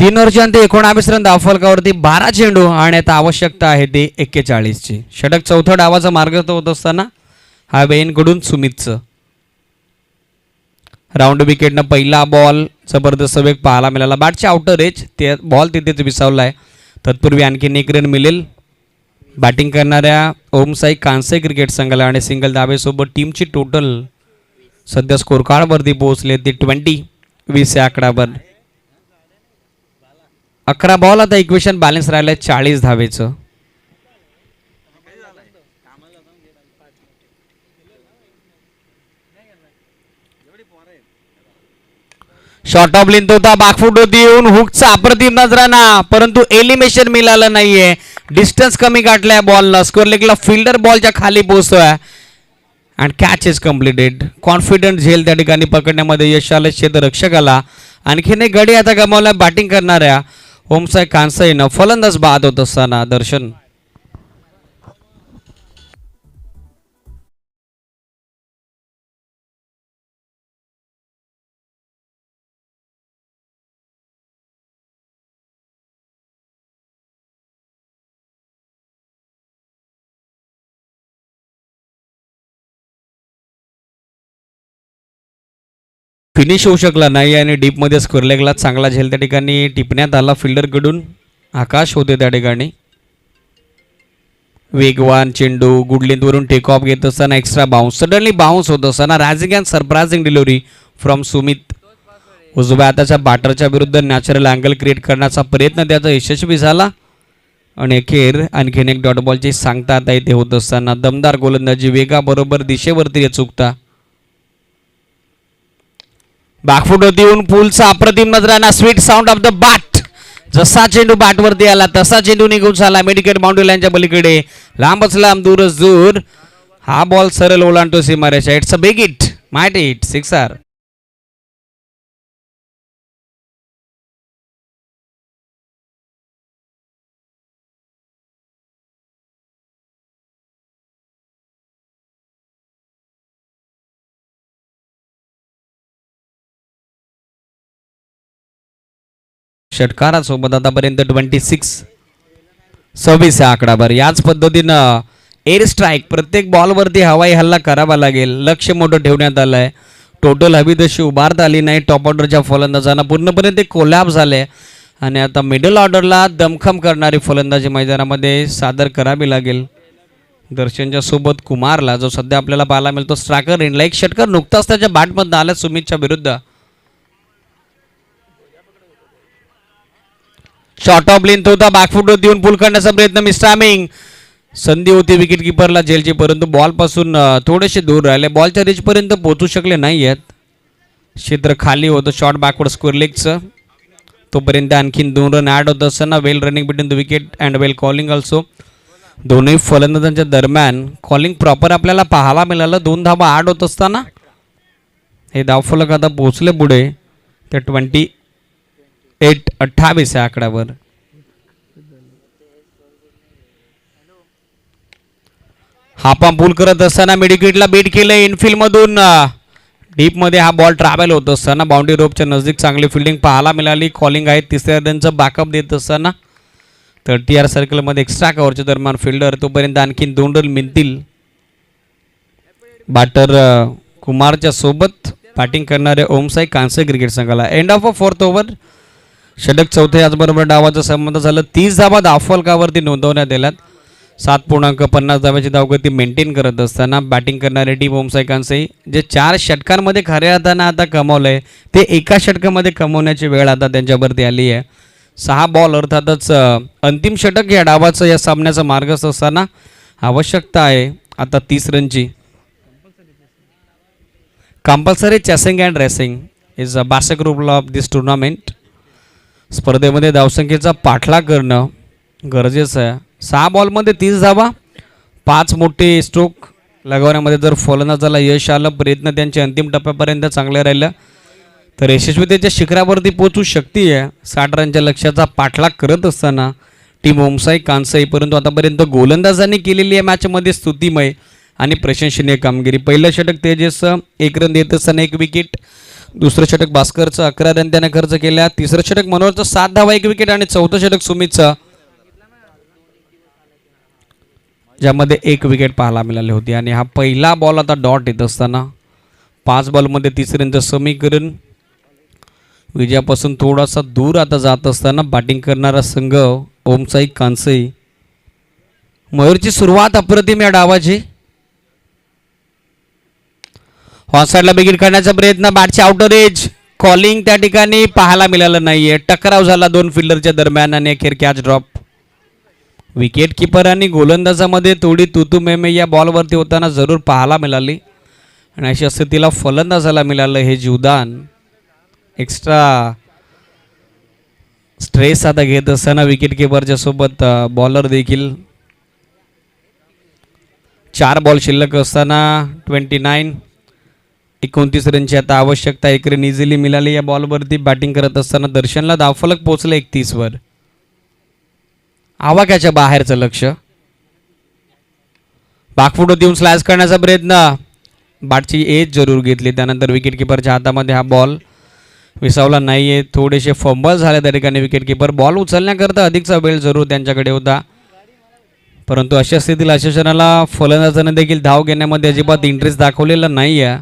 S3: 3 ओव्हरच्या 19 रन धावफलकावरती 12 चेंडू आणि आता आवश्यकता आहे ती 41ची. षटक चौथ्या डावाचा मार्ग होत असताना हा बेनकडून सुमितचं राऊंड विकेटनं पहिला बॉल जबरदस्त वेग पाहायला मिळाला. बॅटच्या आउटर एज ते बॉल तिथेच विसावला आहे. तत्पूर्वी आणखीन 1 रन मिळेल बॅटिंग करणाऱ्या ओमसाई कांसे क्रिकेट संघाला आणि सिंगल धाबेसोबत टीमची टोटल सध्या स्कोर कार्डवरती पोहोचले ती 20 या आकडावर. 11 बॉल आता इक्वेशन बॅलन्स राहिलं 40 धावेचं. शॉर्ट ऑफ लेंथ होता बाकफूट होती येऊन हुकचा अप्रतिम नजराना परंतु एलिमिनेशन मिळालं नाहीये. डिस्टन्स कमी गाठलाय बॉलला. स्कोअर लेगला फिल्डर बॉलच्या खाली पोहोचतोय and catch is completed. Confident झेल त्या ठिकाणी पकडण्यामध्ये यश आलं क्षेत्ररक्षकाला. आणखीन एक गडी आता गमावला बॅटिंग करणाऱ्या ओमसाई कांसाईनं. फलंदाज बाद होत असताना दर्शन फिनिश होऊ शकला नाही आणि डीपमध्ये स्क्वेअर लेगला चांगला झेल त्या ठिकाणी टिपण्यात आला फिल्डरकडून. आकाश होते त्या ठिकाणी. वेगवान चेंडू गुड लेंथवरून टेक ऑफ घेत असताना एक्स्ट्रा बाउन्स सडनली बाउन्स होत असताना rising and surprising delivery from Sumit. उजव्या हाताच्या बॅटरच्या विरुद्ध नॅचरल अँगल क्रिएट करण्याचा प्रयत्न त्याचा यशस्वी झाला आणि अखेर आणखीन एक डॉट बॉलची सांगता आता इथे होत असताना दमदार गोलंदाजी वेगाबरोबर दिशेवरती चुकता. बॅकफुट येऊन पुलचा अप्रतिम नजराना sweet sound of the bat. जसा चेंडू बॅटवरती आला तसा चेंडू निघून झाला मेडिकेट बाउंड्री लाईनच्या पलीकडे. लांबच लांब दूरच दूर हा बॉल सरळ ओलांडतो सीमारेषा. It's a big hit might hit sixer. षटकारासोबत आतापर्यंत 26 या आकडावर. याच पद्धतीनं एअर स्ट्राईक प्रत्येक बॉलवरती हवाई हल्ला करावा लागेल. लक्ष मोठं ठेवण्यात आलं आहे. टोटल हवी तशी उभारता आली नाही. टॉप ऑर्डरच्या फलंदाजांना पूर्णपणे ते कोलॅप झाले आणि आता मिडल ऑर्डरला दमखम करणारी फलंदाजी मैदानामध्ये सादर करावी लागेल. दर्शनच्या सोबत कुमारला जो सध्या आपल्याला पाहायला मिळतो स्ट्रायकर इनला. एक षटकार नुकताच त्याच्या बॅटमधनं आला सुमितच्या विरुद्ध. शॉर्ट ऑफ लेंथ होता बॅकफुट देऊन पुल करण्याचा प्रयत्न मिस्टर आमिंग. संधी होती विकेट किपरला झेलची परंतु बॉलपासून थोडेसे दूर राहिले. बॉलच्या रीचपर्यंत पोहोचू शकले नाही आहेत. क्षेत्र खाली होतं शॉर्ट बॅकवर्ड स्क्वेअर लेगचं. तोपर्यंत आणखीन 2 रन ॲड होत असताना well running between the wicket and well calling also. दोन्ही फलंदाजांच्या दरम्यान कॉलिंग प्रॉपर आपल्याला पाहायला मिळालं. 2 धावा ॲड होत असताना हे धावफलक आता पोहोचले पुढे ते 28 या आकड्यावर. हापा पूल करत असताना मेडिकेटला बीट केलं इनफिल्ड मधून. डीप मध्ये हा बॉल ट्रॅव्हल होत असताना बाउंड्री रोपच्या नजदीक चांगली फिल्डिंग पाहायला मिळाली. कॉलिंग आहे 3ऱ्या रनचं बॅकअप देत असताना 30 सर्कलमध्ये एक्स्ट्रा कव्हरच्या दरम्यान फिल्डर. तोपर्यंत आणखीन 2 रन मिळतील. बॅटर कुमारच्या सोबत बॅटिंग करणारे ओमसाई कांसे क्रिकेट संघाला. End of a 4th over. षटक चौथे याचबरोबर डावाचा संबंध झालं. 30 धावा धावफलकावरती नोंदवण्यात आल्यात. 7.50 धाव्याची धावगती मेंटेन करत असताना बॅटिंग करणारे टीम ओमसाई कांसे जे 4 षटकांमध्ये खऱ्या अर्थानं आता कमावलंय ते एका षटकामध्ये कमवण्याची वेळ आता त्यांच्यावरती आली आहे. 6 बॉल अर्थातच अंतिम षटक या डावाचं या सामन्याचा मार्ग असताना आवश्यकता आहे आता 30 रनची. Compulsory chasing and racing is a basic rule of this tournament. स्पर्धेमध्ये धावसंख्येचा पाठलाग करणं गरजेचं आहे. 6 बॉलमध्ये 30 धावा 5 मोठे स्ट्रोक लगवण्यामध्ये जर फलंदाजाला यश आलं प्रयत्न त्यांचे अंतिम टप्प्यापर्यंत चांगले राहिलं तर यशस्वीतेच्या शिखरावरती पोहोचू शकते. 60 रनच्या लक्ष्याचा पाठलाग करत असताना टीम ओमसाई कांसाई परंतु आतापर्यंत गोलंदाजांनी केलेली या मॅचमध्ये स्तुतिमय आणि प्रशंसनीय कामगिरी. पहिलं षटक तेजस 1 रन देत असताना 1 विकेट. दुसरं षटक भास्करचं 11 रन त्याने खर्च केल्या. तिसरं षटक मनोहरचं 7 धावा 1 विकेट आणि चौथं षटक सुमितचं ज्यामध्ये 1 विकेट पाहायला मिळाली होती. आणि हा पहिला बॉल आता डॉट येत असताना 5 बॉलमध्ये तिसऱ्यांचं समीकरण विजयापासून थोडासा दूर आता जात असताना बॅटिंग करणारा संघ ओमसाई कांसई. मयूरची सुरुवात अप्रतिम या डावाची. हॉसाईडला बिगिट करण्याचा प्रयत्न, बॅटचे आउटर एज कॉलिंग त्या ठिकाणी पाहायला मिळालं नाहीये. टकराव झाला 2 फिल्डरच्या दरम्यान आणि अखेर कॅच ड्रॉप. विकेट किपर आणि गोलंदाजामध्ये थोडी तुतू मेमे या बॉलवरती होताना जरूर पाहायला मिळाली आणि अशा स्थितीला फलंदाजाला मिळालं हे जीवदान. एक्स्ट्रा स्ट्रेस आता घेत असताना विकेट किपरच्या सोबत बॉलर देखील. 4 बॉल शिल्लक असताना 29 रनची आता आवश्यकता. 1 रन इझिली मिळाली या बॉलवरती. बॅटिंग करत असताना दर्शनला धावफलक पोहोचले 31 वर. आवाक्याच्या बाहेरचं लक्ष. बागफुटो देऊन स्लॅश करण्याचा प्रयत्न, बॅटची एज जरूर घेतली. त्यानंतर विकेट किपरच्या हातामध्ये हा बॉल विसावला नाहीये. थोडेसे फंबल झाले त्या ठिकाणी. विकेट किपर बॉल उचलण्याकरता अधिकचा वेळ जरूर त्यांच्याकडे होता, परंतु अशा स्थितीला अशा क्षणाला फलंदाजाने देखील धाव घेण्यामध्ये अजिबात इंटरेस्ट दाखवलेला नाही आहे.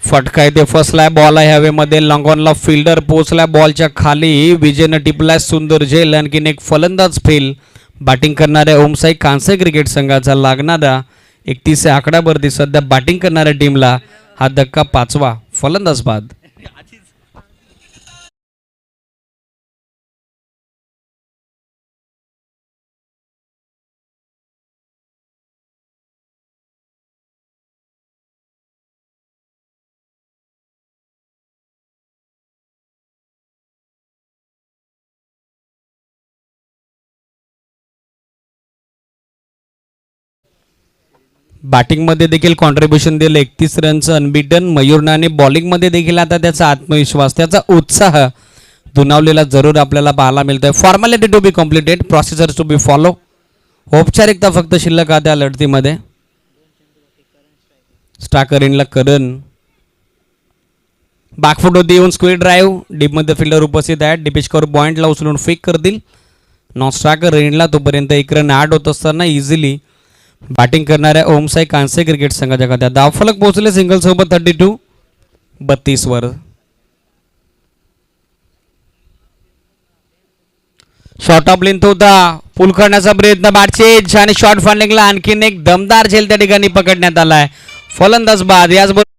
S3: फटका इथे फसलाय. बॉल आहे हवेमध्ये. लॉंगॉनला फिल्डर पोहोचलाय बॉलच्या खाली. विजयनं टिपलाय सुंदर झेल. आणखीन एक फलंदाज फेल. बॅटिंग करणाऱ्या ओमसाई कांसई क्रिकेट संघाचा लागणारा 31 आकड्यावरती सध्या बॅटिंग करणाऱ्या टीमला हा धक्का 5वा फलंदाज बाद. बॅटिंगमध्ये देखील कॉन्ट्रीब्युशन दिलं 31 रनचं अनबिटन मयूरनं आणि बॉलिंगमध्ये देखील आता त्याचा आत्मविश्वास, त्याचा उत्साह दुणावलेला जरूर आपल्याला पाहायला मिळतोय. Formality to be completed, procedure to be follow. औपचारिकता फक्त शिल्लक आहे त्या लढतीमध्ये. स्टाकर इनला करण. बॅकफुट देऊन स्क्वेअर ड्राईव्ह. डीपमध्ये फिल्डर उपस्थित आहेत. डीपिच करून पॉईंटला उचलून फेक करतील. नॉन स्टाकर इनला तोपर्यंत 1 रन ॲड होत असताना इझिली बॅटिंग करणाऱ्या ओमसाई कांसई क्रिकेट संघाच्या खात्यात धावफलक पोहोचले सिंगल सोबत 32 वर. शॉर्ट ऑफ लेंथ होता. पुल करण्याचा प्रयत्न, बॅटचे आणि शॉर्ट फाइंडिंगला आणखीन एक दमदार झेल त्या ठिकाणी पकडण्यात आलाय. फलंदाज बाद. याचबरोबर